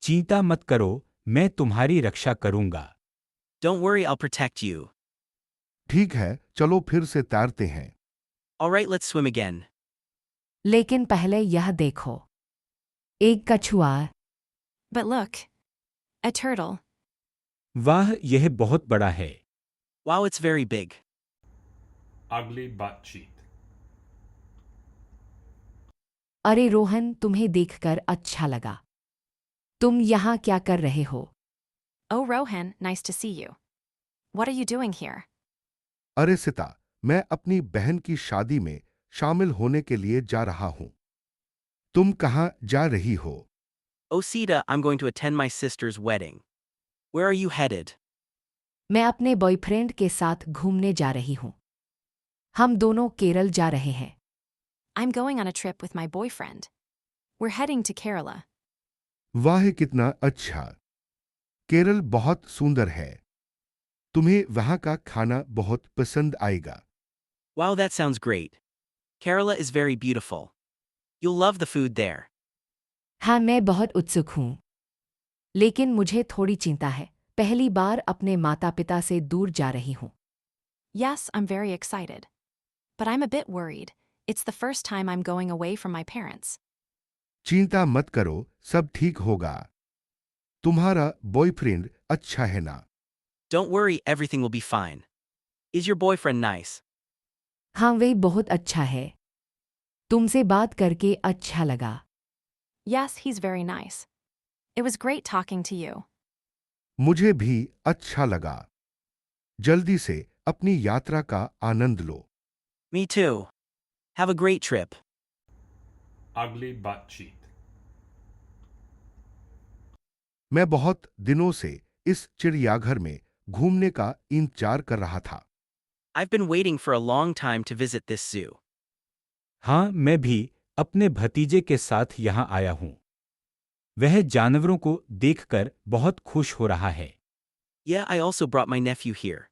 Speaker 6: चिंता मत करो, मैं तुम्हारी रक्षा करूंगा।
Speaker 4: Don't worry, I'll protect you.
Speaker 3: ठीक है, चलो फिर से तैरते हैं।
Speaker 4: Alright, let's swim again.
Speaker 5: लेकिन पहले यह देखो। एक कछुआ।
Speaker 2: But look. A turtle.
Speaker 6: वाह, यह बहुत बड़ा है।
Speaker 4: Wow, it's very big.
Speaker 7: Ugly butt cheek.
Speaker 5: अरे रोहन, तुम्हें देखकर अच्छा लगा। तुम यहाँ क्या कर रहे हो?
Speaker 2: Oh, Rohan, nice to see you. What are you doing here?
Speaker 3: अरे सिता, मैं अपनी बहन की शादी में शामिल होने के लिए जा रहा हूँ। तुम कहाँ जा रही हो?
Speaker 4: Oh, Sita, I'm going to attend my sister's wedding. Where are you headed?
Speaker 5: मैं अपने बॉयफ्रेंड के साथ घूमने जा रही हूँ। हम दोनों केरल जा रहे हैं।
Speaker 2: I'm going on a trip with my boyfriend. We're heading to Kerala.
Speaker 3: वाह, कितना अच्छा! केरल बहुत सुंदर है। तुम्हें वहाँ का खाना बहुत पसंद आएगा।
Speaker 4: Wow, that sounds great. Kerala is very beautiful. You'll love the food there.
Speaker 5: हाँ, मैं बहुत उत्सुक हूँ। लेकिन मुझे थोड़ी चिंता है। पहली बार अपने माता पिता से दूर जा रही हूँ।
Speaker 2: Yes, I'm very excited. But I'm a bit worried. It's the first time I'm going away from my parents.
Speaker 3: चिंता मत करो, सब ठीक होगा। तुम्हारा बॉयफ्रेंड अच्छा है ना?
Speaker 4: Don't worry, everything will be fine. Is your boyfriend nice?
Speaker 5: हाँ, वे बहुत अच्छा है। तुमसे बात करके अच्छा लगा।
Speaker 2: Yes, he's very nice. It was great talking to you.
Speaker 3: मुझे भी अच्छा लगा। जल्दी से अपनी यात्रा का आनंद लो।
Speaker 4: Me too. Have a great trip.
Speaker 7: Ugly butt cheek.
Speaker 3: मैं बहुत दिनों से इस चिड़ियाघर में घूमने का इंतजार कर रहा था।
Speaker 4: I've been waiting for a long time to visit this zoo.
Speaker 6: हाँ, मैं भी अपने भतीजे के साथ यहाँ आया हूँ। वह जानवरों को देखकर बहुत खुश हो रहा है।
Speaker 4: Yeah, I also brought my nephew here.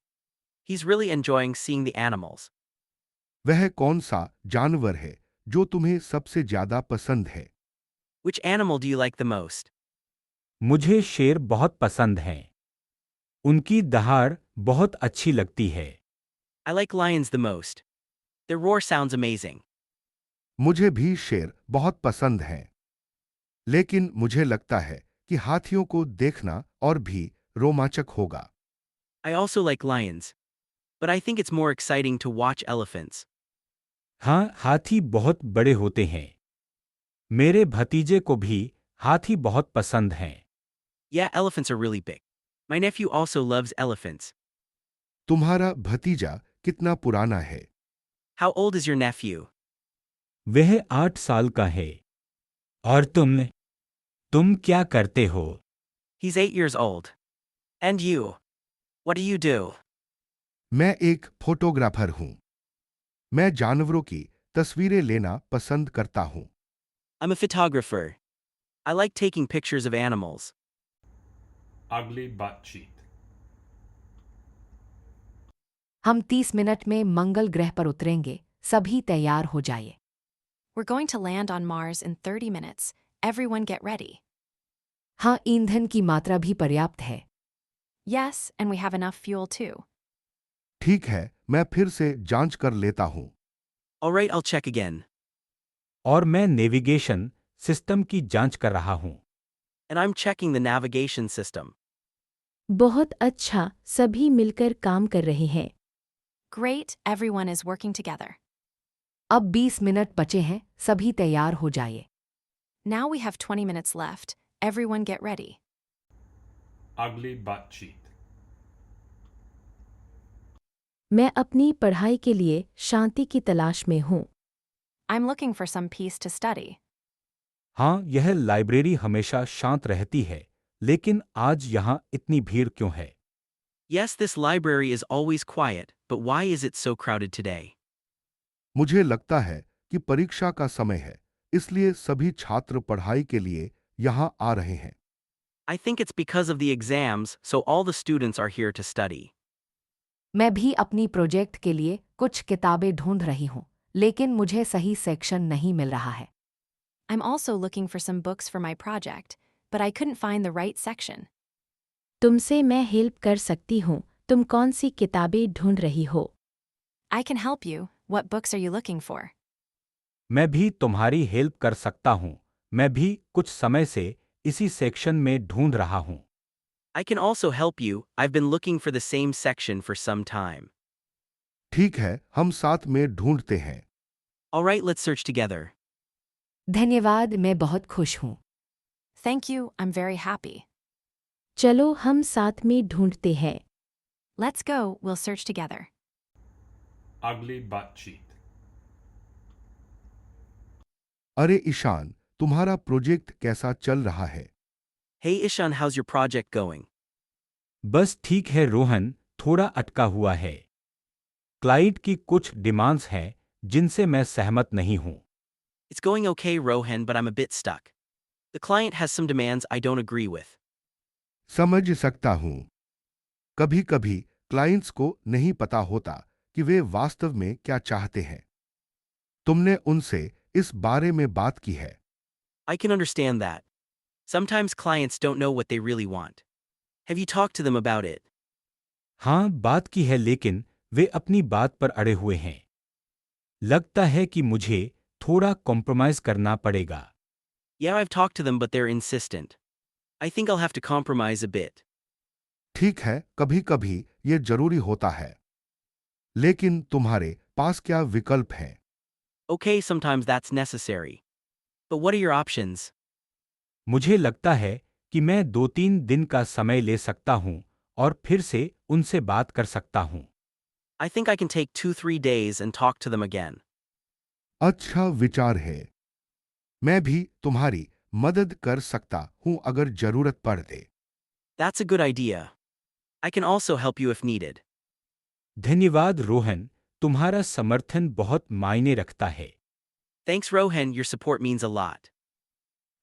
Speaker 4: He's really enjoying seeing the animals.
Speaker 3: वह कौन सा जानवर है जो तुम्हें सबसे ज्यादा पसंद है?
Speaker 4: Which animal do you like the most?
Speaker 6: मुझे शेर बहुत पसंद हैं। उनकी दहाड़ बहुत अच्छी लगती है।
Speaker 4: I like lions the most. Their roar sounds amazing.
Speaker 3: मुझे भी शेर बहुत पसंद हैं। लेकिन मुझे लगता है कि हाथियों को देखना और भी रोमांचक होगा।
Speaker 4: I also like lions. But I think it's more exciting to watch elephants.
Speaker 6: हाँ, हाथी बहुत बड़े होते हैं। मेरे भतीजे को भी हाथी बहुत पसंद हैं।
Speaker 4: Yeah, elephants are really big. My nephew also loves elephants.
Speaker 3: तुम्हारा भतीजा कितना पुराना है?
Speaker 4: How old is your nephew?
Speaker 6: वह 8 साल का है। और तुम क्या करते हो?
Speaker 4: He's 8 years old. And you? What do you do?
Speaker 3: मैं एक फोटोग्राफर हूं। मैं जानवरों की तस्वीरें लेना पसंद करता हूं।
Speaker 4: I'm a photographer. I like taking pictures of animals.
Speaker 7: Ugly butt cheek.
Speaker 5: हम 30 मिनट में मंगल ग्रह पर उतरेंगे, सभी तैयार हो जाइए।
Speaker 2: We're going to land on Mars in 30 minutes. Everyone get ready.
Speaker 5: हाँ, ईंधन की मात्रा भी पर्याप्त है।
Speaker 2: Yes, and we have enough fuel too.
Speaker 3: ठीक है, मैं फिर से जांच कर लेता हूं।
Speaker 4: Alright, I'll check again.
Speaker 6: और मैं नेविगेशन सिस्टम की जांच कर रहा हूं।
Speaker 4: And I'm checking the navigation system.
Speaker 1: बहुत अच्छा, सभी मिलकर काम कर रहे हैं।
Speaker 2: Great, everyone is working together.
Speaker 5: अब 20 मिनट बचे हैं, सभी तैयार हो जाइए।
Speaker 2: Now we have 20 minutes left. Everyone get ready.
Speaker 7: Ugly butt cheek.
Speaker 1: मैं अपनी पढ़ाई के लिए शांति की तलाश में हूँ।
Speaker 2: I'm looking for some peace to study.
Speaker 6: हाँ, यह लाइब्रेरी हमेशा शांत रहती है, लेकिन आज यहाँ इतनी भीड़ क्यों है?
Speaker 4: Yes, this library is always quiet, but why is it so crowded today?
Speaker 3: मुझे लगता है कि परीक्षा का समय है, इसलिए सभी छात्र पढ़ाई के लिए यहाँ आ रहे हैं।
Speaker 4: I think it's because of the exams, so all the students are here to study.
Speaker 5: मैं भी अपनी प्रोजेक्ट के लिए कुछ किताबें ढूंढ रही हूँ, लेकिन मुझे सही सेक्शन नहीं मिल रहा है।
Speaker 2: I'm also looking for some books for my project, but I couldn't find the right section.
Speaker 1: तुमसे मैं हेल्प कर सकती हूँ, तुम कौन सी किताबें ढूंढ रही हो?
Speaker 2: I can help you. What books are you looking for?
Speaker 6: मैं भी तुम्हारी हेल्प कर सकता हूँ। मैं भी कुछ समय से इसी सेक्शन में ढूंढ रहा हूँ।
Speaker 4: I can also help you. I've been looking for the same section for some time.
Speaker 3: ठीक है, हम साथ में ढूंढते हैं।
Speaker 4: Alright, let's search together.
Speaker 5: धन्यवाद, मैं बहुत खुश हूँ।
Speaker 2: Thank you, I'm very happy.
Speaker 1: चलो हम साथ में ढूंढते हैं।
Speaker 2: Let's go, we'll search together.
Speaker 7: Ugly butt cheek.
Speaker 3: अरे ईशान, तुम्हारा प्रोजेक्ट कैसा चल रहा है?
Speaker 4: Hey Ishan, how's your project going?
Speaker 6: बस ठीक है रोहन, थोड़ा अटका हुआ है। क्लाइंट की कुछ डिमांड्स हैं जिनसे मैं सहमत नहीं हूँ।
Speaker 4: It's going okay, Rohan, but I'm a bit stuck. The client has some demands I don't agree with.
Speaker 3: समझ सकता हूँ। कभी-कभी क्लाइंट्स को नहीं पता होता कि वे वास्तव में क्या चाहते हैं। तुमने उनसे इस बारे में बात की है।
Speaker 4: I can understand that. Sometimes clients don't know what they really want. Have you talked to them about it?
Speaker 6: हाँ, बात की है लेकिन वे अपनी बात पर अड़े हुए हैं। लगता है कि मुझे थोड़ा कॉम्प्रोमाइज करना पड़ेगा।
Speaker 4: Yeah, I've talked to them, but they're insistent. I think I'll have to compromise a bit.
Speaker 3: ठीक है, कभी-कभी ये जरूरी होता है। लेकिन तुम्हारे पास क्या विकल्प हैं?
Speaker 4: Okay, sometimes that's necessary. But what are your options?
Speaker 6: मुझे लगता है कि मैं 2-3 दिन का समय ले सकता हूँ और फिर से उनसे बात कर सकता हूँ।
Speaker 4: I think I can take 2-3 days and talk to them again.
Speaker 3: अच्छा विचार है। मैं भी तुम्हारी मदद कर सकता हूं अगर जरूरत पड़े।
Speaker 4: That's a good idea. I can also help you if needed.
Speaker 6: धन्यवाद रोहन, तुम्हारा समर्थन बहुत मायने रखता है।
Speaker 4: Thanks, Rohan, your support means a lot.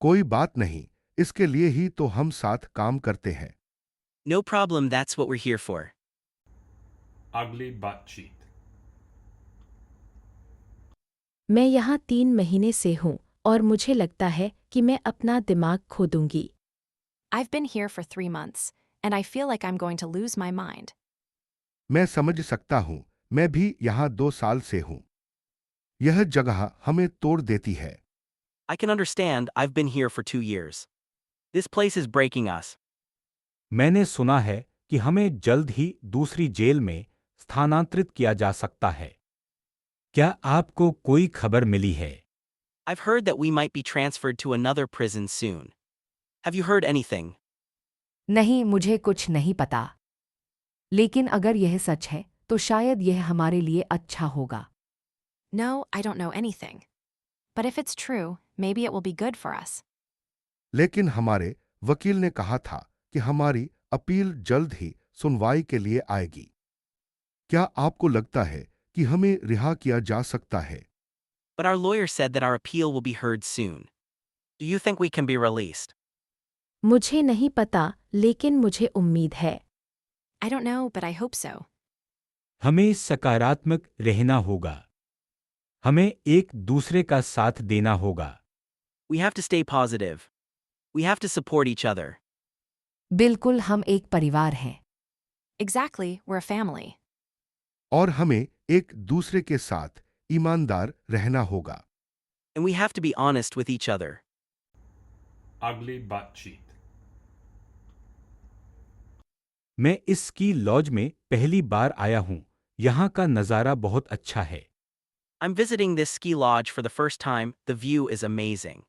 Speaker 3: कोई बात नहीं, इसके लिए ही तो हम साथ काम करते हैं।
Speaker 4: No problem, that's what we're here for.
Speaker 7: Ugly butt cheek.
Speaker 1: मैं यहाँ 3 महीने से हूँ और मुझे लगता है कि मैं अपना दिमाग खो दूंगी।
Speaker 2: I've been here for 3 months, and I feel like I'm going to lose my mind.
Speaker 3: मैं समझ सकता हूं, मैं भी यहाँ 2 साल से हूं। यह जगह हमें तोड़ देती है।
Speaker 4: I can understand, I've been here for 2 years. This place is breaking us.
Speaker 6: मैंने सुना है कि हमें जल्द ही दूसरी जेल में स्थानांतरित किया जा सकता है। क्या आपको कोई खबर मिली है?
Speaker 4: I've heard that we might be transferred to another prison soon. Have you heard anything?
Speaker 5: नहीं, मुझे कुछ नहीं पता। लेकिन अगर यह सच है, तो शायद यह हमारे लिए अच्छा होगा।
Speaker 2: No, I don't know anything. But if it's true, maybe it will be good for us.
Speaker 3: लेकिन हमारे वकील ने कहा था कि हमारी अपील जल्द ही सुनवाई के लिए आएगी। क्या आपको लगता है कि हमें रिहा किया जा सकता है?
Speaker 4: But our lawyer said that our appeal will be heard soon. Do you think we can be released?
Speaker 1: मुझे नहीं पता, लेकिन मुझे उम्मीद है।
Speaker 2: I don't know, but I hope so.
Speaker 6: हमें सकारात्मक रहना होगा। हमें एक दूसरे का साथ देना होगा।
Speaker 4: We have to stay positive. We have to support each other.
Speaker 5: बिल्कुल, हम एक परिवार हैं।
Speaker 2: Exactly, we're a family.
Speaker 3: और हमें एक दूसरे के साथ ईमानदार रहना होगा।
Speaker 4: And we have to be honest with each other.
Speaker 7: Ugly butt cheek.
Speaker 6: मैं इस स्की लॉज में पहली बार आया हूं। यहाँ का नज़ारा बहुत अच्छा है।
Speaker 4: I'm visiting this ski lodge for the first time. The view is amazing.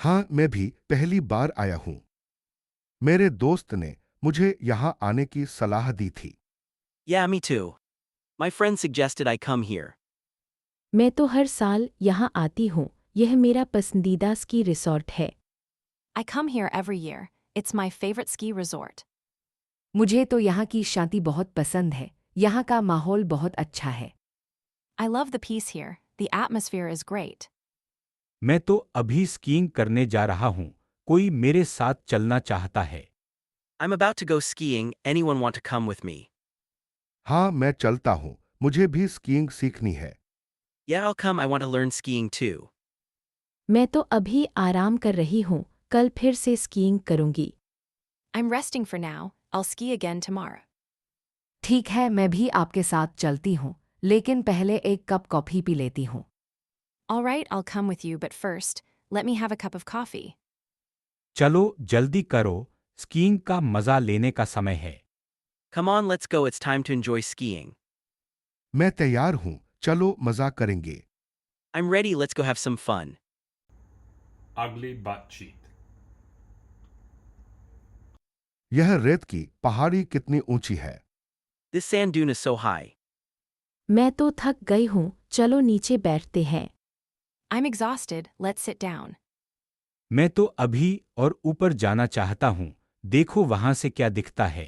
Speaker 3: हाँ, मैं भी पहली बार आया हूँ। मेरे दोस्त ने मुझे यहाँ आने की सलाह दी थी।
Speaker 4: Yeah, me too. My friend suggested I come here.
Speaker 1: मैं तो हर साल यहाँ आती हूँ। यह मेरा पसंदीदा स्की रिसॉर्ट है।
Speaker 2: I come here every year. It's my favorite ski resort.
Speaker 5: मुझे तो यहाँ की शांति बहुत पसंद है। यहाँ का माहौल बहुत अच्छा है।
Speaker 2: I love the peace here. The atmosphere is great.
Speaker 6: मैं तो अभी स्कीइंग करने जा रहा हूँ। कोई मेरे साथ चलना चाहता है।
Speaker 4: I'm about to go skiing. Anyone want to come with me?
Speaker 3: हाँ, मैं चलता हूँ। मुझे भी स्कीइंग सीखनी है।
Speaker 4: Yeah, I'll come. I want to learn skiing too.
Speaker 1: मैं तो अभी आराम कर रही हूँ। कल फिर से स्कीइंग करूँगी।
Speaker 2: I'm resting for now. I'll ski again tomorrow.
Speaker 5: ठीक है, मैं भी आपके साथ चलती हूँ, लेकिन पहले एक कप कॉफ़ी पी लेती हूँ।
Speaker 2: All right, I'll come with you, but first, let me have a cup of coffee.
Speaker 6: चलो जल्दी करो, स्कीइंग का मजा लेने का समय है।
Speaker 4: Come on, let's go. It's time to enjoy skiing.
Speaker 3: मैं तैयार हूँ। चलो मजा करेंगे।
Speaker 4: I'm ready. Let's go have some fun.
Speaker 7: Ugly butt cheek.
Speaker 3: यह रेत की पहाड़ी कितनी ऊंची है?
Speaker 4: This sand dune is so high.
Speaker 1: मैं तो थक गई हूँ। चलो नीचे बैठते हैं।
Speaker 2: I'm exhausted. Let's sit down.
Speaker 6: मैं तो अभी और ऊपर जाना चाहता हूँ। देखो वहां से क्या दिखता है।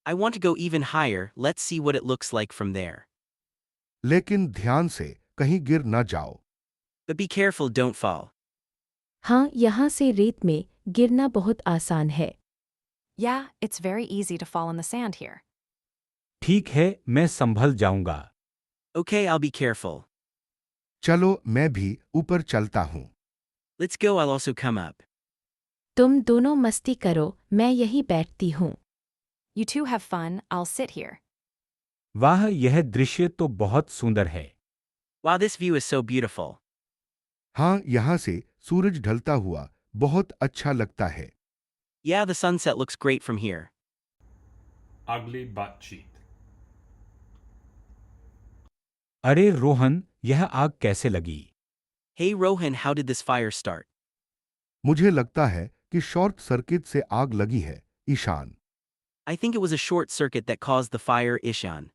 Speaker 4: I want to go even higher. Let's see what it looks like from there.
Speaker 3: लेकिन ध्यान से कहीं गिर न जाओ।
Speaker 4: But be careful, don't fall.
Speaker 1: हाँ, यहाँ से रेत में गिरना बहुत आसान है।
Speaker 2: Yeah, it's very easy to fall in the sand here.
Speaker 6: ठीक है, मैं संभल जाऊंगा।
Speaker 4: Okay, I'll be careful.
Speaker 3: चलो मैं भी ऊपर चलता हूँ।
Speaker 4: Let's go. I'll also come up.
Speaker 1: तुम दोनों मस्ती करो, मैं यहीं बैठती हूँ।
Speaker 2: You two have fun. I'll sit here.
Speaker 6: वाह, यह दृश्य तो बहुत सुंदर है।
Speaker 4: Wow, this view is so beautiful.
Speaker 3: हाँ, यहाँ से सूरज ढलता हुआ बहुत अच्छा लगता है।
Speaker 4: Yeah, the sunset looks great from here.
Speaker 7: Ugly butt cheek.
Speaker 6: अरे रोहन, यह आग कैसे लगी?
Speaker 4: Hey Rohan, how did this fire start?
Speaker 3: मुझे लगता है कि शॉर्ट सर्किट से आग लगी है, Ishan.
Speaker 4: I think it was a short circuit that caused the fire, Ishan.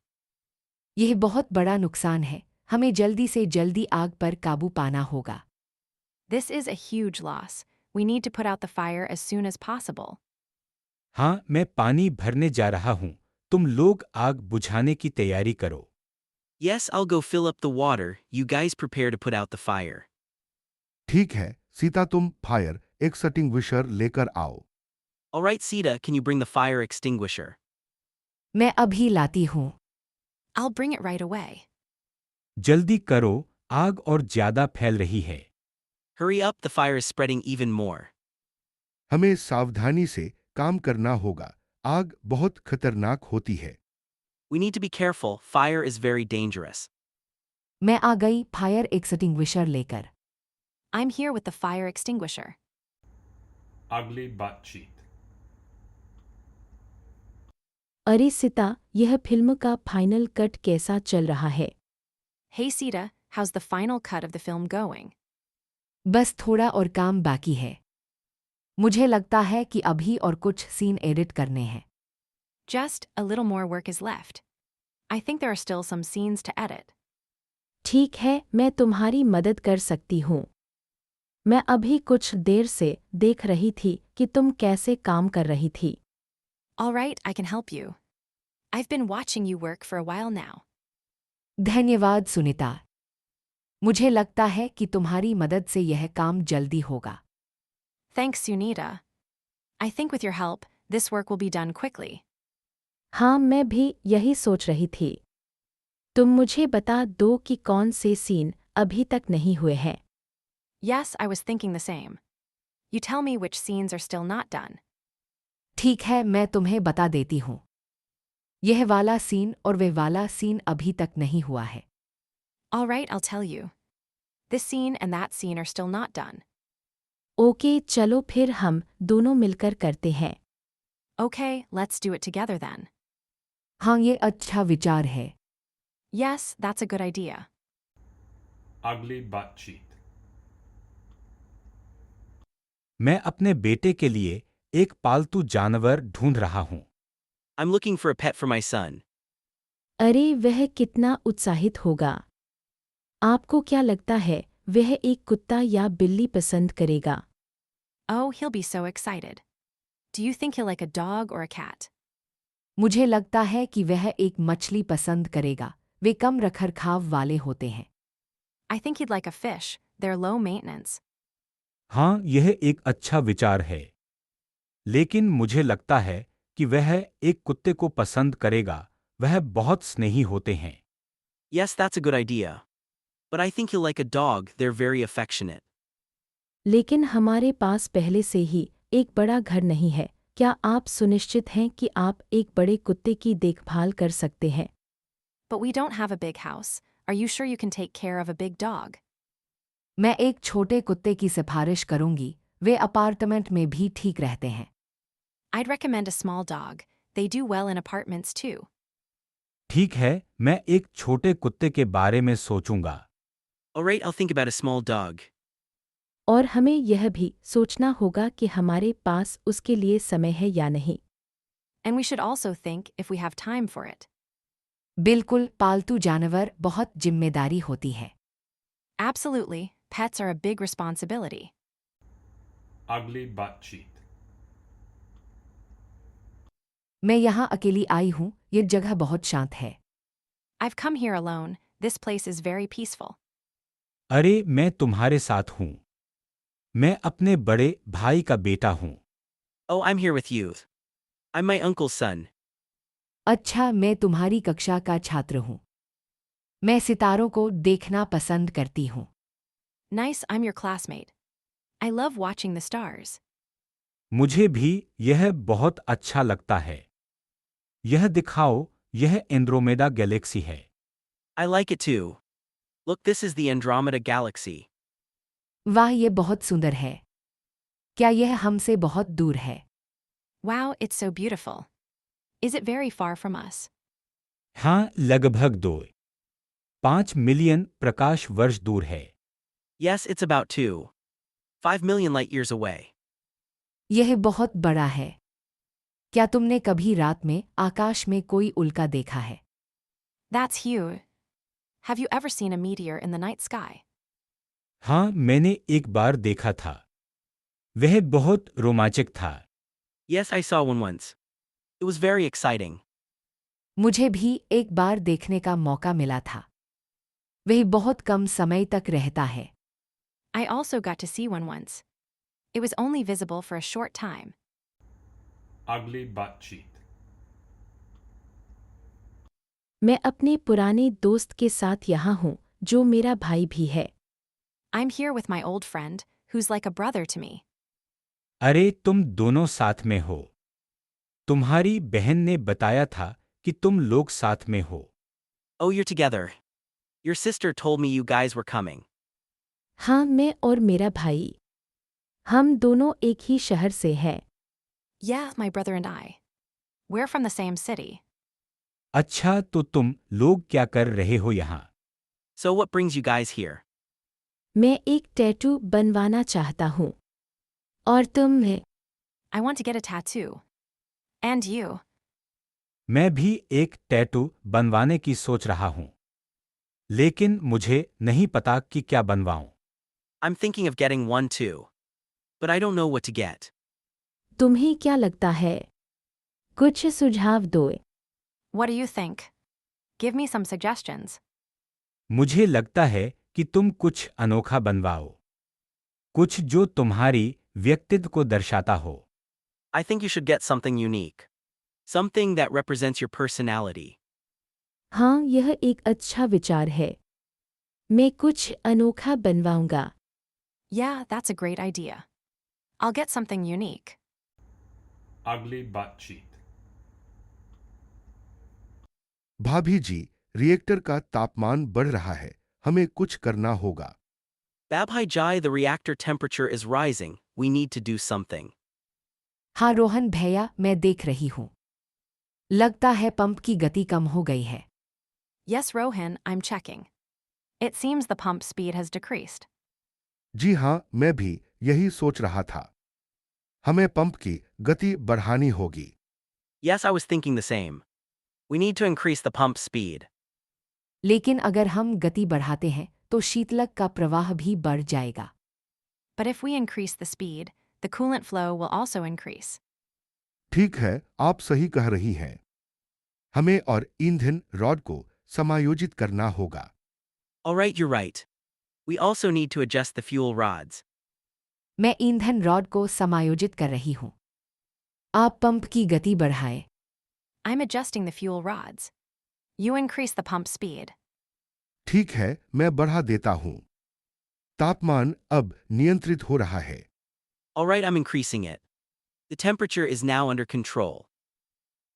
Speaker 5: यह बहुत बड़ा नुकसान है। हमें जल्दी से जल्दी आग पर काबू पाना होगा।
Speaker 2: This is a huge loss. We need to put out the fire as soon as possible.
Speaker 6: हाँ, मैं पानी भरने जा रहा हूँ। तुम लोग आग बुझाने की तैयारी करो।
Speaker 4: Yes, I'll go fill up the water. You guys prepare to put out the fire.
Speaker 3: ठीक है, सीता तुम फायर एक्सटिंग्विशर लेकर आओ।
Speaker 4: All right, Sita, can you bring the fire extinguisher?
Speaker 5: मैं अभी लाती हूँ।
Speaker 2: I'll bring it right away.
Speaker 6: जल्दी करो, आग और ज्यादा फैल रही है।
Speaker 4: Hurry up, the fire is spreading even more.
Speaker 3: हमें सावधानी से काम करना होगा। आग बहुत खतरनाक होती है।
Speaker 4: We need to be careful. Fire is very dangerous.
Speaker 5: मैं आ गई फायर एक्सटिंग्विशर लेकर।
Speaker 2: I'm here with the fire extinguisher.
Speaker 7: Ugly butt cheek.
Speaker 1: अरे सिता, यह फिल्म का फाइनल कट कैसा चल रहा है?
Speaker 2: Hey Sita, how's the final cut of the film going?
Speaker 5: बस थोड़ा और काम बाकी है। मुझे लगता है कि अभी और कुछ सीन एडिट करने हैं।
Speaker 2: Just a little more work is left. I think there are still some scenes to edit.
Speaker 1: ठीक है, मैं तुम्हारी मदद कर सकती हूँ। मैं अभी कुछ देर से देख रही थी कि तुम कैसे काम कर रही थी।
Speaker 2: All right, I can help you. I've been watching you work for a while now.
Speaker 5: धन्यवाद सुनीता। मुझे लगता है कि तुम्हारी मदद से यह काम जल्दी होगा।
Speaker 2: Thanks, Sunita. I think with your help, this work will be done quickly.
Speaker 1: हाँ, मैं भी यही सोच रही थी। तुम मुझे बता दो कि कौन से सीन अभी तक नहीं हुए हैं।
Speaker 2: Yes, I was thinking the same. You tell me which scenes are still not done.
Speaker 5: ठीक है, मैं तुम्हें बता देती हूँ। यह वाला सीन और वह वाला सीन अभी तक नहीं हुआ है।
Speaker 2: All right, I'll tell you. This scene and that scene are still not done.
Speaker 1: Okay, चलो फिर हम दोनों मिलकर करते हैं।
Speaker 2: Okay, let's do it together then.
Speaker 5: हाँ, ये अच्छा विचार है।
Speaker 2: Yes, that's a good idea.
Speaker 7: Ugly butt cheek.
Speaker 6: मैं अपने बेटे के लिए एक पालतू जानवर ढूंढ रहा हूं।
Speaker 4: I'm looking for a pet for my son.
Speaker 1: अरे, वह कितना उत्साहित होगा। आपको क्या लगता है वह एक कुत्ता या बिल्ली पसंद करेगा?
Speaker 2: Oh, he'll be so excited. Do you think he'll like a dog or a cat?
Speaker 5: मुझे लगता है कि वह एक मछली पसंद करेगा। वे कम रखरखाव वाले होते हैं।
Speaker 2: I think he'd like a fish. They're low maintenance.
Speaker 6: हाँ, यह एक अच्छा विचार है। लेकिन मुझे लगता है कि वह एक कुत्ते को पसंद करेगा। वह बहुत स्नेही होते हैं।
Speaker 4: Yes, that's a good idea. But I think he'll like a dog, they're very affectionate.
Speaker 1: लेकिन हमारे पास पहले से ही एक बड़ा घर नहीं है। क्या आप सुनिश्चित हैं कि आप एक बड़े कुत्ते की देखभाल कर सकते हैं?
Speaker 2: But we don't have a big house. Are you sure you can take care of a big dog?
Speaker 5: मैं एक छोटे कुत्ते की सिफारिश करूंगी। वे अपार्टमेंट में भी ठीक रहते हैं।
Speaker 2: I'd recommend a small dog. They do well in apartments too.
Speaker 6: ठीक है, मैं एक छोटे कुत्ते के बारे में सोचूंगा।
Speaker 4: All right, I'll think about a small dog.
Speaker 1: और हमें यह भी सोचना होगा कि हमारे पास उसके लिए समय है या नहीं।
Speaker 2: And we should also think if we have time for it.
Speaker 5: बिल्कुल, पालतू जानवर बहुत जिम्मेदारी होती है।
Speaker 2: Absolutely, pets are a big responsibility.
Speaker 7: Ugly butt cheek.
Speaker 5: मैं यहाँ अकेली आई हूँ। ये जगह बहुत शांत है।
Speaker 2: I've come here alone. This place is very peaceful.
Speaker 6: अरे, मैं तुम्हारे साथ हूँ। मैं अपने बड़े भाई का बेटा हूँ।
Speaker 4: Oh, I'm here with you. I'm my uncle's son.
Speaker 5: अच्छा, मैं तुम्हारी कक्षा का छात्र हूँ। मैं सितारों को देखना पसंद करती हूँ।
Speaker 2: Nice, I'm your classmate. I love watching the stars.
Speaker 6: मुझे भी यह बहुत अच्छा लगता है। यह दिखाओ, यह एंड्रोमेडा गैलेक्सी है।
Speaker 4: I like it too. Look, this is the Andromeda Galaxy.
Speaker 5: वाह, ये बहुत सुंदर है। क्या यह हमसे बहुत दूर है?
Speaker 2: Wow, it's so beautiful. Is it very far from us?
Speaker 6: हाँ, लगभग 2.5 मिलियन प्रकाश वर्ष दूर है।
Speaker 4: Yes, it's about 5 million light years away.
Speaker 5: यह बहुत बड़ा है। क्या तुमने कभी रात में आकाश में कोई उल्का देखा है?
Speaker 2: That's huge. Have you ever seen a meteor in the night sky?
Speaker 6: हाँ, मैंने एक बार देखा था। वह बहुत रोमांचक था।
Speaker 4: Yes, I saw one once. It was very exciting.
Speaker 5: मुझे भी एक बार देखने का मौका मिला था। वह बहुत कम समय तक रहता है।
Speaker 2: I also got to see one once. It was only visible for a short time.
Speaker 7: Ugly butt cheek.
Speaker 1: मैं अपने पुराने दोस्त के साथ यहाँ हूँ, जो मेरा भाई भी है।
Speaker 2: I'm here with my old friend, who's like a brother to me.
Speaker 6: अरे, तुम दोनों साथ में हो। तुम्हारी बहन ने बताया था कि तुम लोग साथ में हो।
Speaker 4: Oh, you're together. Your sister told me you guys were coming.
Speaker 1: हाँ, मैं और मेरा भाई। हम दोनों एक ही शहर से हैं।
Speaker 2: Yeah, my brother and I. We're from the same city.
Speaker 6: अच्छा, तो तुम लोग क्या कर रहे हो यहाँ?
Speaker 4: So what brings you guys here?
Speaker 1: मैं एक टैटू बनवाना चाहता हूँ। और तुम?
Speaker 2: I want to get a tattoo. And you?
Speaker 6: मैं भी एक टैटू बनवाने की सोच रहा हूँ। लेकिन मुझे नहीं पता कि क्या बनवाऊं।
Speaker 4: I'm thinking of getting one too. But I don't know what to get.
Speaker 1: तुम्हें क्या लगता है? कुछ सुझाव दो।
Speaker 2: What do you think? Give me some suggestions.
Speaker 6: मुझे लगता है कि तुम कुछ अनोखा बनवाओ, कुछ जो तुम्हारी व्यक्तित्व को दर्शाता हो।
Speaker 4: I think you should get something unique. Something that represents your personality.
Speaker 1: हाँ, यह एक अच्छा विचार है। मैं कुछ अनोखा बनवाऊंगा।
Speaker 2: Yeah, that's a great idea. I'll get something unique.
Speaker 7: Ugly butt cheek.
Speaker 3: भाभी जी, रिएक्टर का तापमान बढ़ रहा है, हमें कुछ करना होगा।
Speaker 4: Babhai Jai, the reactor temperature is rising. We need to do something.
Speaker 5: हाँ रोहन भैया, मैं देख रही हूँ। लगता है पंप की गति कम हो गई है।
Speaker 2: Yes, Rohan, I'm checking. It seems the pump speed has decreased.
Speaker 3: जी हाँ, मैं भी यही सोच रहा था। हमें पंप की गति बढ़ानी होगी।
Speaker 4: Yes, I was thinking the same. We need to increase the pump speed.
Speaker 5: लेकिन अगर हम गति बढ़ाते हैं तो शीतलक का प्रवाह भी बढ़ जाएगा।
Speaker 2: But if we increase the speed, the coolant flow will also increase.
Speaker 3: ठीक है, आप सही कह रही हैं। हमें और ईंधन रॉड को समायोजित करना होगा।
Speaker 4: Alright, you're right. We also need to adjust the fuel rods.
Speaker 5: मैं ईंधन रॉड को समायोजित कर रही हूँ। आप पंप की गति बढ़ाएं।
Speaker 2: I'm adjusting the fuel rods. You increase the pump speed.
Speaker 3: ठीक है, मैं बढ़ा देता हूं। तापमान अब नियंत्रित हो रहा है।
Speaker 4: Alright, I'm increasing it. The temperature is now under control.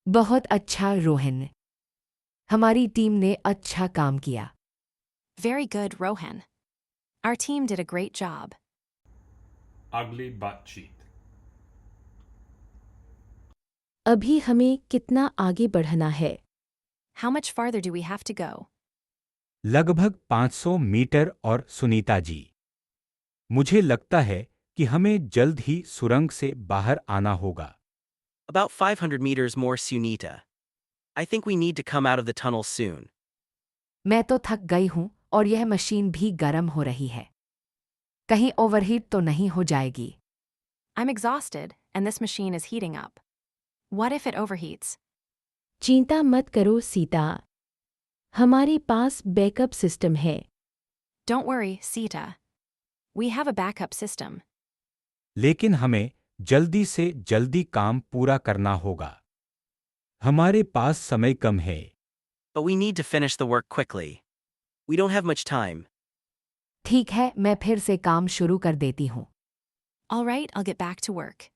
Speaker 5: बहुत अच्छा रोहन। हमारी टीम ने अच्छा काम किया।
Speaker 2: Very good, Rohan. Our team did a great job.
Speaker 7: Ugly butt cheek.
Speaker 1: अभी हमें कितना आगे बढ़ना है?
Speaker 2: How much farther do we have to go?
Speaker 6: लगभग 500 मीटर और सुनीता जी, मुझे लगता है कि हमें जल्द ही सुरंग से बाहर आना होगा।
Speaker 4: About 500 meters more, Sunita. I think we need to come out of the tunnel soon.
Speaker 5: मैं तो थक गई हूँ और यह मशीन भी गर्म हो रही है। कहीं ओवरहीट तो नहीं हो जाएगी?
Speaker 2: I'm exhausted, and this machine is heating up. What if it overheats?
Speaker 1: चिंता मत करो सीता। हमारे पास बैकअप सिस्टम है।
Speaker 2: Don't worry, Sita. We have a backup system.
Speaker 6: लेकिन हमें जल्दी से जल्दी काम पूरा करना होगा। हमारे पास समय कम है।
Speaker 4: But we need to finish the work quickly. We don't have much time.
Speaker 5: ठीक है, मैं फिर से काम शुरू कर देती हूँ।
Speaker 2: All right, I'll get back to work.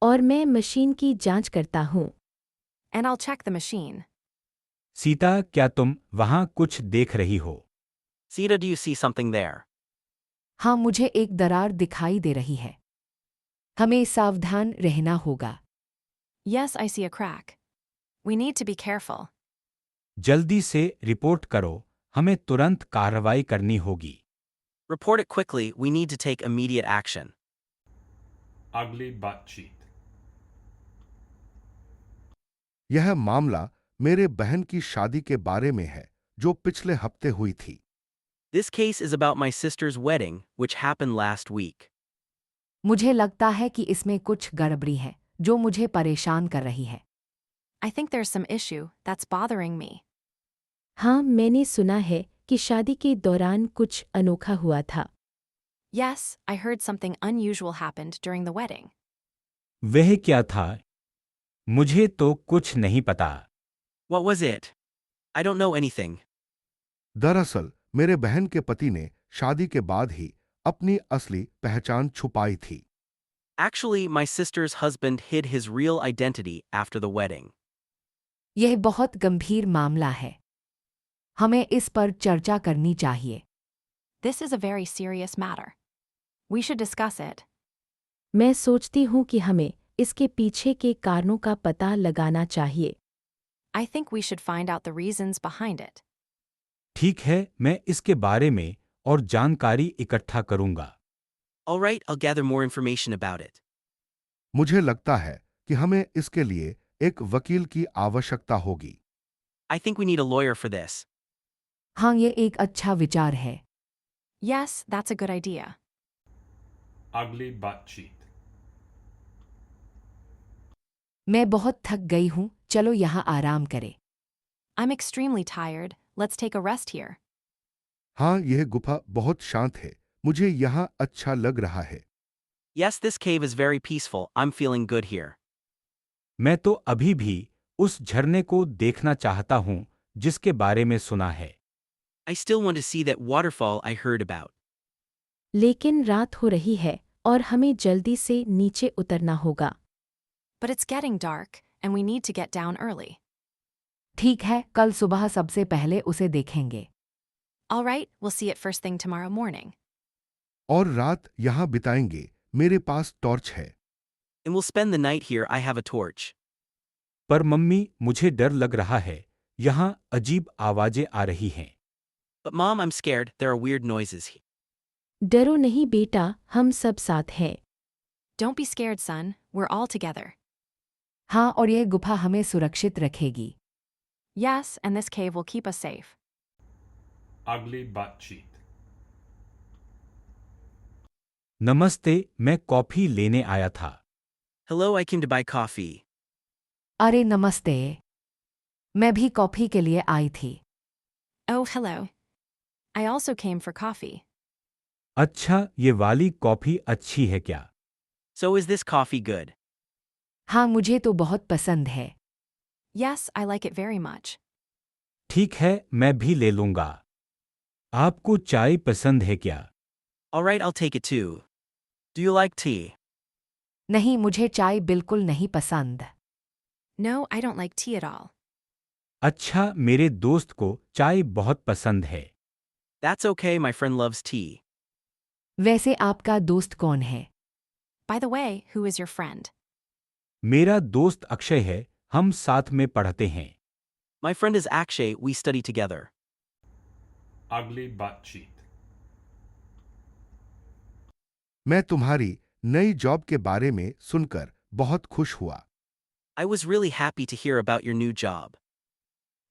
Speaker 1: और मैं मशीन की जांच करता हूँ।
Speaker 2: And I'll check the machine.
Speaker 6: Sita, क्या तुम वहां कुछ देख रही हो?
Speaker 4: Sita, do you see something there?
Speaker 5: हाँ, मुझे एक दरार दिखाई दे रही है। हमें सावधान रहना होगा।
Speaker 2: Yes, I see a crack. We need to be careful.
Speaker 6: जल्दी से रिपोर्ट करो, हमें तुरंत कार्रवाई करनी होगी।
Speaker 4: Report it quickly, we need to take immediate action.
Speaker 7: Ugly butt cheek.
Speaker 3: यह मामला मेरे बहन की शादी के बारे में है, जो पिछले हफ्ते हुई थी।
Speaker 4: This case is about my sister's wedding, which happened last week.
Speaker 5: मुझे लगता है कि इसमें कुछ गड़बड़ी है, जो मुझे परेशान कर रही है।
Speaker 2: I think there's some issue that's bothering me.
Speaker 1: हाँ, मैंने सुना है कि शादी के दौरान कुछ अनोखा हुआ था।
Speaker 2: Yes, I heard something unusual happened during the wedding.
Speaker 6: वह क्या था? मुझे तो कुछ नहीं पता।
Speaker 4: What was it? I don't know anything.
Speaker 3: दरअसल मेरे बहन के पति ने शादी के बाद ही अपनी असली पहचान छुपाई थी।
Speaker 4: Actually, my sister's husband hid his real identity after the wedding.
Speaker 5: यह बहुत गंभीर मामला है। हमें इस पर चर्चा करनी चाहिए।
Speaker 2: This is a very serious matter. We should discuss it.
Speaker 1: मैं सोचती हूँ कि हमें इसके पीछे के कारणों का पता लगाना चाहिए।
Speaker 2: I think we should find out the reasons behind it.
Speaker 6: ठीक है, मैं इसके बारे में और जानकारी इकट्ठा करूंगा।
Speaker 4: Alright, I'll gather more information about it.
Speaker 3: मुझे लगता है कि हमें इसके लिए एक वकील की आवश्यकता होगी।
Speaker 4: I think we need a lawyer for this.
Speaker 5: हाँ, ये एक अच्छा विचार है।
Speaker 2: Yes, that's a good idea.
Speaker 7: ugly butt cheek,
Speaker 5: मैं बहुत थक गई हूँ, चलो यहाँ आराम करें।
Speaker 2: I'm extremely tired. Let's take a rest here.
Speaker 3: हाँ, यह गुफा बहुत शांत है, मुझे यहाँ अच्छा लग रहा है।
Speaker 4: Yes, this cave is very peaceful. I'm feeling good here.
Speaker 6: मैं तो अभी भी उस झरने को देखना चाहता हूँ जिसके बारे में सुना है।
Speaker 4: I still want to see that waterfall I heard about.
Speaker 1: लेकिन रात हो रही है और हमें जल्दी से नीचे उतरना होगा।
Speaker 2: But it's getting dark, and we need to get down early.
Speaker 5: ठीक है, कल सुबह सबसे पहले उसे देखेंगे।
Speaker 2: All right, we'll see it first thing tomorrow morning.
Speaker 3: और रात यहाँ बिताएंगे, मेरे पास टॉर्च है।
Speaker 4: And we'll spend the night here. I have a torch.
Speaker 6: पर मम्मी, मुझे डर लग रहा है, यहाँ अजीब आवाजें आ रही हैं।
Speaker 4: But Mom, I'm scared. There are weird noises here.
Speaker 1: डरो नहीं बेटा, हम सब साथ हैं।
Speaker 2: Don't be scared, son. We're all together.
Speaker 5: हाँ, और यह गुफा हमें सुरक्षित रखेगी।
Speaker 2: Yes, and this cave will keep us safe.
Speaker 7: ugly butt cheek,
Speaker 6: नमस्ते, मैं कॉफी लेने आया था।
Speaker 4: Hello, I came to buy coffee.
Speaker 5: अरे नमस्ते, मैं भी कॉफी के लिए आई थी।
Speaker 2: Oh, hello. I also came for coffee.
Speaker 6: अच्छा, ये वाली कॉफी अच्छी है क्या?
Speaker 4: So is this coffee good?
Speaker 5: हाँ, मुझे तो बहुत पसंद है।
Speaker 2: Yes, I like it very much.
Speaker 6: ठीक है, मैं भी ले लूंगा। आपको चाय पसंद है क्या?
Speaker 4: All right, I'll take it too. Do you like tea?
Speaker 5: नहीं, मुझे चाय बिल्कुल नहीं पसंद।
Speaker 2: No, I don't like tea at all.
Speaker 6: अच्छा, मेरे दोस्त को चाय बहुत पसंद है।
Speaker 4: That's okay, my friend loves tea.
Speaker 5: वैसे आपका दोस्त कौन है?
Speaker 2: By the way, who is your friend?
Speaker 6: मेरा दोस्त अक्षय है, हम साथ में पढ़ते हैं।
Speaker 4: My friend is Akshay. We study together.
Speaker 7: ugly butt cheek,
Speaker 3: मैं तुम्हारी नई जॉब के बारे में सुनकर बहुत खुश हुआ।
Speaker 4: I was really happy to hear about your new job.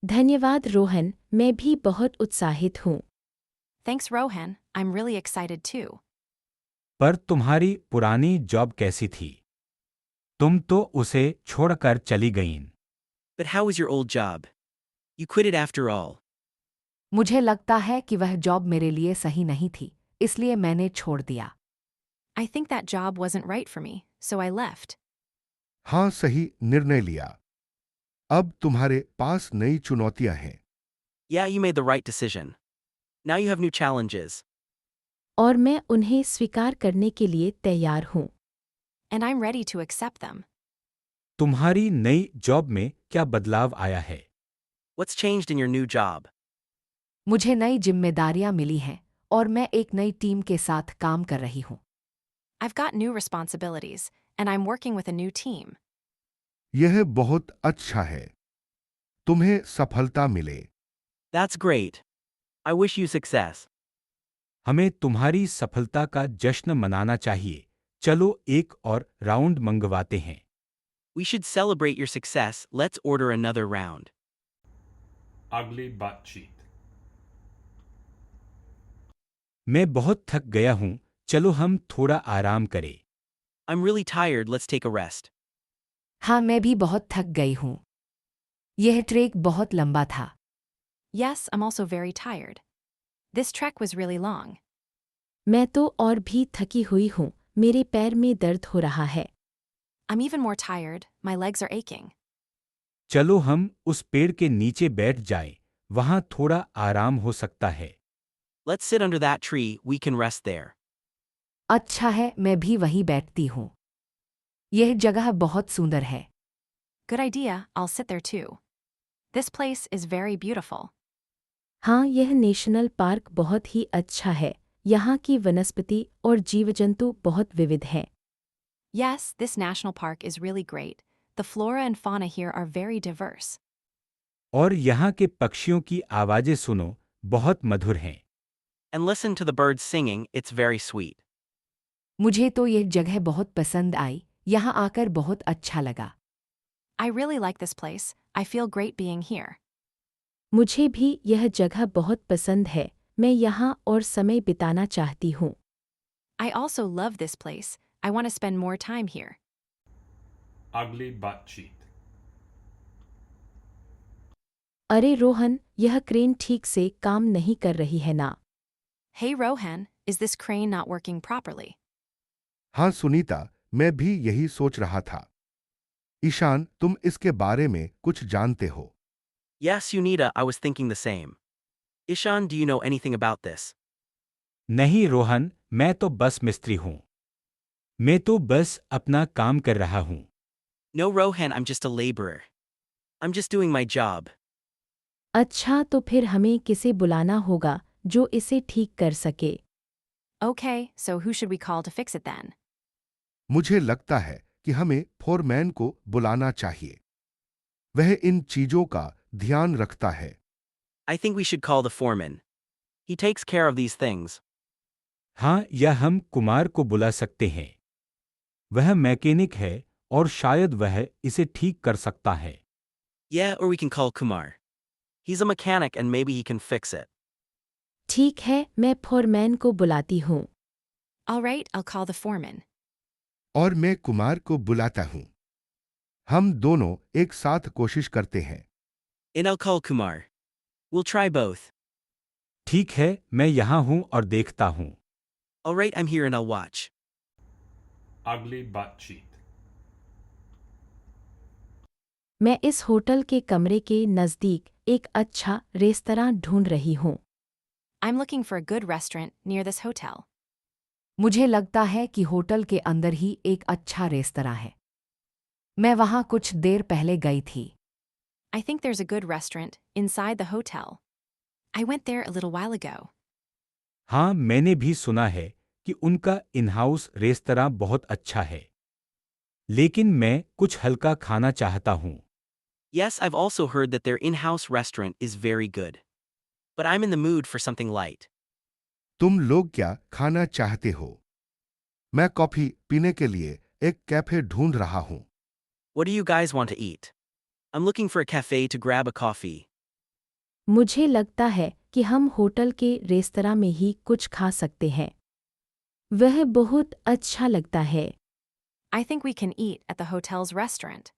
Speaker 1: धन्यवाद रोहन, मैं भी बहुत उत्साहित हूँ।
Speaker 2: Thanks, Rohan. I'm really excited too.
Speaker 6: पर तुम्हारी पुरानी जॉब कैसी थी? तुम तो उसे छोड़कर चली गईं।
Speaker 4: But how was your old job? You quit it after all.
Speaker 5: मुझे लगता है कि वह जॉब मेरे लिए सही नहीं थी, इसलिए मैंने छोड़ दिया।
Speaker 2: I think that job wasn't right for me, so I left.
Speaker 3: हाँ, सही निर्णय लिया। अब तुम्हारे पास नई चुनौतियां हैं।
Speaker 4: Yeah, you made the right decision. Now you have new challenges.
Speaker 1: और मैं उन्हें स्वीकार करने के लिए तैयार हूँ।
Speaker 2: And I'm ready to accept them.
Speaker 6: तुम्हारी नई जॉब में क्या बदलाव आया है?
Speaker 4: What's changed in your new job?
Speaker 5: मुझे नई जिम्मेदारियां मिली हैं और मैं एक नई टीम के साथ काम कर रही हूँ।
Speaker 2: I've got new responsibilities, and I'm working with a new team.
Speaker 3: यह बहुत अच्छा है। तुम्हें सफलता मिले।
Speaker 4: That's great. I wish you success.
Speaker 6: हमें तुम्हारी सफलता का जश्न मनाना चाहिए। चलो एक और राउंड मंगवाते हैं।
Speaker 4: We should celebrate your success. Let's order another round.
Speaker 7: ugly butt cheek,
Speaker 6: मैं बहुत थक गया हूँ, चलो हम थोड़ा आराम करें।
Speaker 4: I'm really tired. Let's take a rest.
Speaker 5: हाँ, मैं भी बहुत थक गई हूँ। यह ट्रेक बहुत लंबा था।
Speaker 2: Yes, I'm also very tired. This trek was really long.
Speaker 1: मैं तो और भी थकी हुई हूँ, मेरे पैर में दर्द हो रहा है।
Speaker 2: I'm even more tired. My legs are aching.
Speaker 6: चलो हम उस पेड़ के नीचे बैठ जाएं, वहाँ थोड़ा आराम हो सकता है।
Speaker 4: Let's sit under that tree. We can rest there.
Speaker 5: अच्छा है, मैं भी वहीं बैठती हूँ। यह जगह बहुत सुंदर है।
Speaker 2: Good idea. I'll sit there too. This place is very beautiful.
Speaker 1: हाँ, यह नेशनल पार्क बहुत ही अच्छा है। यहाँ की वनस्पति और जीव-जंतु बहुत विविध हैं।
Speaker 2: Yes, this national park is really great. The flora and fauna here are very diverse.
Speaker 6: और यहाँ के पक्षियों की आवाजें सुनो, बहुत मधुर हैं।
Speaker 4: And listen to the birds singing. It's very sweet.
Speaker 5: मुझे तो यह जगह बहुत पसंद आई, यहाँ आकर बहुत अच्छा लगा।
Speaker 2: I really like this place. I feel great being here.
Speaker 1: मुझे भी यह जगह बहुत पसंद है, मैं यहाँ और समय बिताना चाहती हूँ।
Speaker 2: I also love this place. I want to spend more time here.
Speaker 7: Ugly butt cheek.
Speaker 1: अरे रोहन, यह क्रेन ठीक से काम नहीं कर रही है ना।
Speaker 2: Hey Rohan, is this crane not working properly?
Speaker 3: हाँ सुनीता, मैं भी यही सोच रहा था। ईशान, तुम इसके बारे में कुछ जानते हो?
Speaker 4: Yes, Unita, I was thinking the same. Ishan, do you know anything about this?
Speaker 6: नहीं रोहन, मैं तो बस मिस्त्री हूं। मैं तो बस अपना काम कर रहा हूं।
Speaker 4: No, Rohan, I'm just a laborer. I'm just doing my job.
Speaker 1: अच्छा, तो फिर हमें किसे बुलाना होगा जो इसे ठीक कर सके।
Speaker 2: Okay, so who should we call to fix it then?
Speaker 3: मुझे लगता है कि हमें फोरमैन को बुलाना चाहिए। वह इन चीजों का ध्यान रखता है।
Speaker 4: I think we should call the foreman. He takes care of these things.
Speaker 6: हाँ, या हम कुमार को बुला सकते हैं। वह मैकेनिक है और शायद वह इसे ठीक कर सकता है।
Speaker 4: Yeah, or we can call Kumar. He's a mechanic and maybe he can fix it.
Speaker 1: ठीक है, मैं फोरमैन को बुलाती हूँ।
Speaker 2: All right, I'll call the foreman.
Speaker 3: और मैं कुमार को बुलाता हूं। हम दोनों एक साथ कोशिश करते हैं।
Speaker 4: And I'll call Kumar. We'll try both.
Speaker 6: ठीक है, मैं यहाँ हूँ और देखता हूँ।
Speaker 4: Alright, I'm here and I'll watch.
Speaker 7: Ugly butt cheek.
Speaker 1: मैं इस होटल के कमरे के नज़दीक एक अच्छा रेस्तरां ढूंढ रही हूँ।
Speaker 2: I'm looking for a good restaurant near this hotel.
Speaker 5: मुझे लगता है कि होटल के अंदर ही एक अच्छा रेस्तरां है। मैं वहाँ कुछ देर पहले गई थी।
Speaker 2: I think there's a good restaurant inside the hotel. I went there a little while ago.
Speaker 6: हाँ, मैंने भी सुना है कि उनका इन-हाउस रेस्तरां बहुत अच्छा है। लेकिन मैं कुछ हल्का खाना चाहता हूँ।
Speaker 4: Yes, I've also heard that their in-house restaurant is very good. But I'm in the mood for something light.
Speaker 3: तुम लोग क्या खाना चाहते हो? मैं कॉफी पीने के लिए एक कैफे ढूंढ रहा हूं।
Speaker 4: What do you guys want to eat? I'm looking for a cafe to grab a coffee.
Speaker 1: मुझे लगता है कि हम होटल के रेस्तरां में ही कुछ खा सकते हैं। वह बहुत अच्छा लगता है।
Speaker 2: I think we can eat at the hotel's restaurant.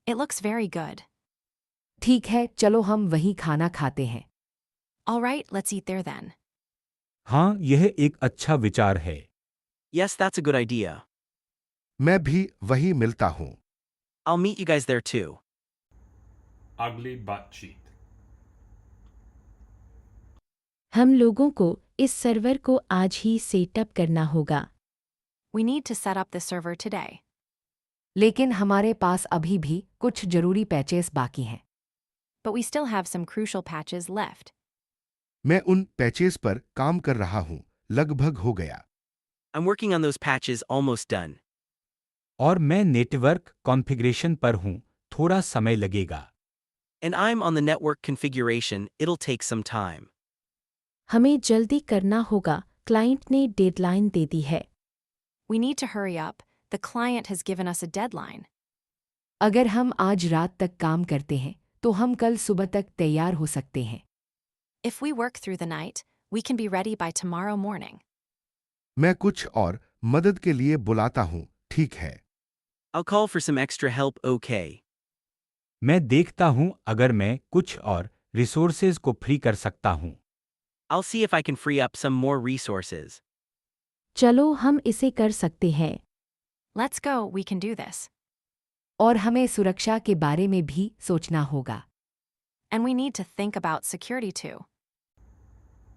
Speaker 2: It looks very good.
Speaker 5: ठीक है, चलो हम वहीं खाना खाते हैं।
Speaker 2: All right, let's eat there then.
Speaker 6: हाँ, यह एक अच्छा विचार है।
Speaker 4: Yes, that's a good idea.
Speaker 3: मैं भी वही मिलता हूं।
Speaker 4: I'll meet you guys there too.
Speaker 7: Ugly butt cheek.
Speaker 1: हम लोगों को इस सर्वर को आज ही सेटअप करना होगा।
Speaker 2: We need to set up the server today.
Speaker 5: लेकिन हमारे पास अभी भी कुछ जरूरी पैचेस बाकी हैं।
Speaker 2: But we still have some crucial patches left.
Speaker 3: मैं उन पैचेस पर काम कर रहा हूं। लगभग हो गया।
Speaker 4: I'm working on those patches almost done.
Speaker 6: और मैं नेटवर्क कॉन्फ़िगरेशन पर हूँ, थोड़ा समय लगेगा।
Speaker 4: And I'm on the network configuration, it'll take some time.
Speaker 1: हमें जल्दी करना होगा, क्लाइंट ने डेडलाइन दे दी है।
Speaker 2: We need to hurry up. The client has given us a deadline.
Speaker 5: अगर हम आज रात तक काम करते हैं तो हम कल सुबह तक तैयार हो सकते हैं।
Speaker 2: If we work through the night, we can be ready by tomorrow morning.
Speaker 3: मैं कुछ और मदद के लिए बुलाता हूं। ठीक है।
Speaker 4: I'll call for some extra help, okay.
Speaker 6: मैं देखता हूँ अगर मैं कुछ और रिसोर्सेज को फ्री कर सकता हूँ।
Speaker 4: I'll see if I can free up some more resources.
Speaker 1: चलो हम इसे कर सकते हैं।
Speaker 2: Let's go, we can do this.
Speaker 5: और हमें सुरक्षा के बारे में भी सोचना होगा।
Speaker 2: And we need to think about security too.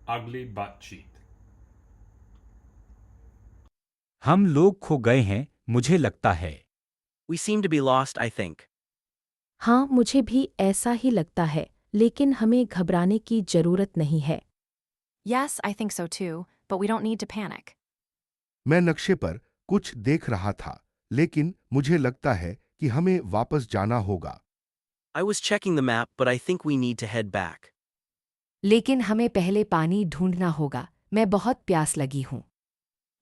Speaker 7: Ugly butt cheek.
Speaker 6: हम लोग खो गए हैं, मुझे लगता है।
Speaker 4: We seem to be lost, I think.
Speaker 1: हाँ, मुझे भी ऐसा ही लगता है, लेकिन हमें घबराने की जरूरत नहीं है।
Speaker 2: Yes, I think so too, but we don't need to panic.
Speaker 3: मैं नक्शे पर कुछ देख रहा था, लेकिन मुझे लगता है कि हमें वापस जाना होगा।
Speaker 4: I was checking the map, but I think we need to head back.
Speaker 5: लेकिन हमें पहले पानी ढूंढना होगा। मैं बहुत प्यास लगी हूँ।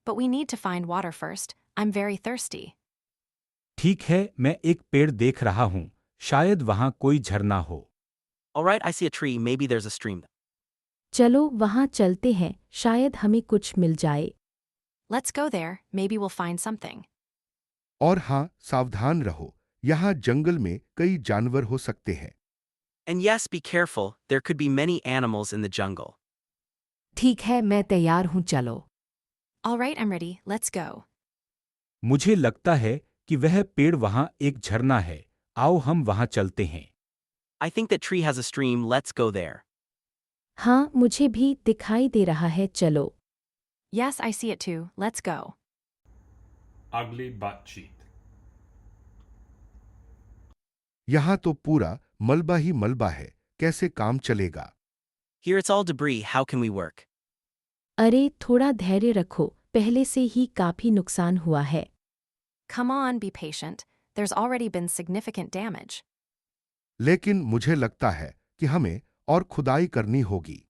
Speaker 2: But we need to find water first. I'm very thirsty.
Speaker 6: ठीक है, मैं एक पेड़ देख रहा हूँ, शायद वहाँ कोई झरना हो।
Speaker 4: Alright, I see a tree, maybe there's a stream.
Speaker 1: चलो वहाँ चलते हैं, शायद हमें कुछ मिल जाए।
Speaker 2: Let's go there, maybe we'll find something.
Speaker 3: और हाँ, सावधान रहो, यहाँ जंगल में कई जानवर हो सकते हैं।
Speaker 4: And yes, be careful, there could be many animals in the jungle.
Speaker 5: ठीक है, मैं तैयार हूँ, चलो।
Speaker 2: All right, I'm ready, let's go.
Speaker 6: मुझे लगता है कि वह पेड़ वहाँ एक झरना है, आओ हम वहाँ चलते हैं।
Speaker 4: I think that tree has a stream, let's go there.
Speaker 1: हाँ, मुझे भी दिखाई दे रहा है, चलो।
Speaker 2: Yes, I see it too, let's go.
Speaker 7: Ugly butt cheek.
Speaker 3: यहाँ तो पूरा मलबा ही मलबा है, कैसे काम चलेगा?
Speaker 4: Here it's all debris, how can we work?
Speaker 1: अरे थोड़ा धैर्य रखो, पहले से ही काफी नुकसान हुआ है।
Speaker 2: Come on, be patient. There's already been significant damage.
Speaker 3: लेकिन मुझे लगता है कि हमें और खुदाई करनी होगी।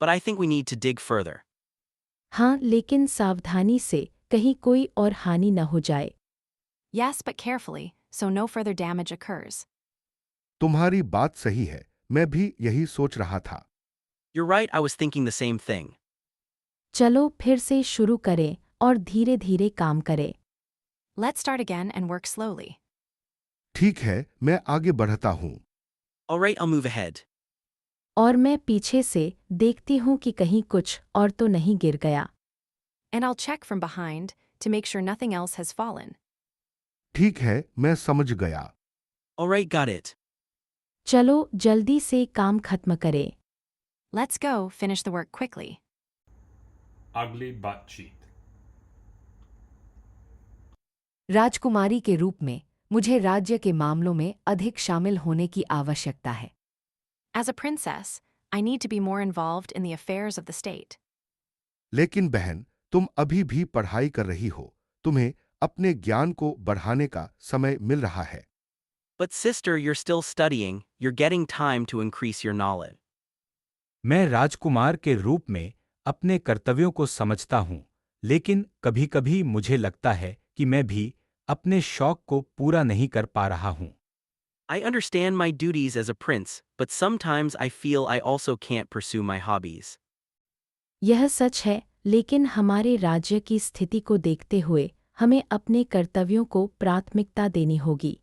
Speaker 4: But I think we need to dig further.
Speaker 1: हाँ, लेकिन सावधानी से, कहीं कोई और हानि न हो जाए।
Speaker 2: Yes, but carefully, so no further damage occurs.
Speaker 3: तुम्हारी बात सही है, मैं भी यही सोच रहा था।
Speaker 4: You're right, I was thinking the same thing.
Speaker 1: चलो फिर से शुरू करें और धीरे धीरे काम करें।
Speaker 2: Let's start again and work slowly.
Speaker 3: ठीक है, मैं आगे बढ़ता हूँ।
Speaker 4: Alright, I'll move ahead.
Speaker 1: और मैं पीछे से देखती हूँ कि कहीं कुछ और तो नहीं गिर गया।
Speaker 2: And I'll check from behind to make sure nothing else has fallen.
Speaker 3: ठीक है, मैं समझ गया।
Speaker 4: Alright, got it.
Speaker 1: चलो जल्दी से काम खत्म करें।
Speaker 2: Let's go, finish the work quickly.
Speaker 7: Ugly butt cheek.
Speaker 5: राजकुमारी के रूप में मुझे राज्य के मामलों में अधिक शामिल होने की आवश्यकता है।
Speaker 2: As a princess, I need to be more involved in the affairs of the state.
Speaker 3: लेकिन बहन, तुम अभी भी पढ़ाई कर रही हो, तुम्हें अपने ज्ञान को बढ़ाने का समय मिल रहा है।
Speaker 4: But sister, you're still studying, you're getting time to increase your knowledge.
Speaker 6: मैं राजकुमार के रूप में अपने कर्तव्यों को समझता हूँ, लेकिन कभी-कभी मुझे लगता है कि मैं भी अपने शौक को पूरा नहीं कर पा रहा हूँ।
Speaker 4: I understand my duties as a prince, but sometimes I feel I also can't pursue my hobbies.
Speaker 1: यह सच है, लेकिन हमारे राज्य की स्थिति को देखते हुए हमें अपने कर्तव्यों को प्राथमिकता देनी होगी।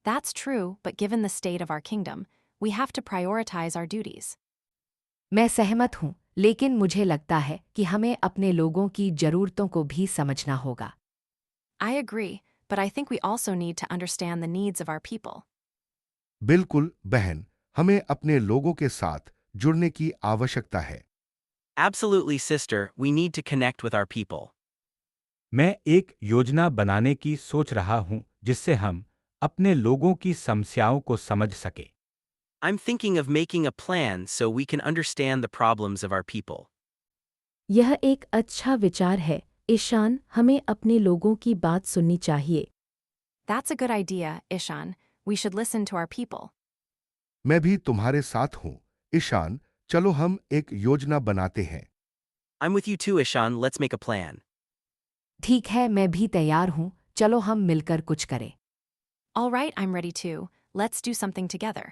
Speaker 2: That's true, but given the state of our kingdom, we have to prioritize our duties.
Speaker 5: मैं सहमत हूँ, लेकिन मुझे लगता है कि हमें अपने लोगों की जरूरतों को भी समझना होगा।
Speaker 2: I agree, but I think we also need to understand the needs of our people.
Speaker 3: बिल्कुल बहन, हमें अपने लोगों के साथ जुड़ने की आवश्यकता है।
Speaker 4: Absolutely, sister, we need to connect with our people.
Speaker 6: मैं एक योजना बनाने की सोच रहा हूँ जिससे हम अपने लोगों की समस्याओं को समझ सके।
Speaker 4: I'm thinking of making a plan so we can understand the problems of our people.
Speaker 1: यह एक अच्छा विचार है, ईशान, हमें अपने लोगों की बात सुननी चाहिए।
Speaker 2: That's a good idea, Ishan. We should listen to our people.
Speaker 3: मैं भी तुम्हारे साथ हूँ, ईशान, चलो हम एक योजना बनाते हैं।
Speaker 4: I'm with you too, Ishan, let's make a plan.
Speaker 5: ठीक है, मैं भी तैयार हूँ, चलो हम मिलकर कुछ करें।
Speaker 2: All right, I'm ready too. Let's do something together.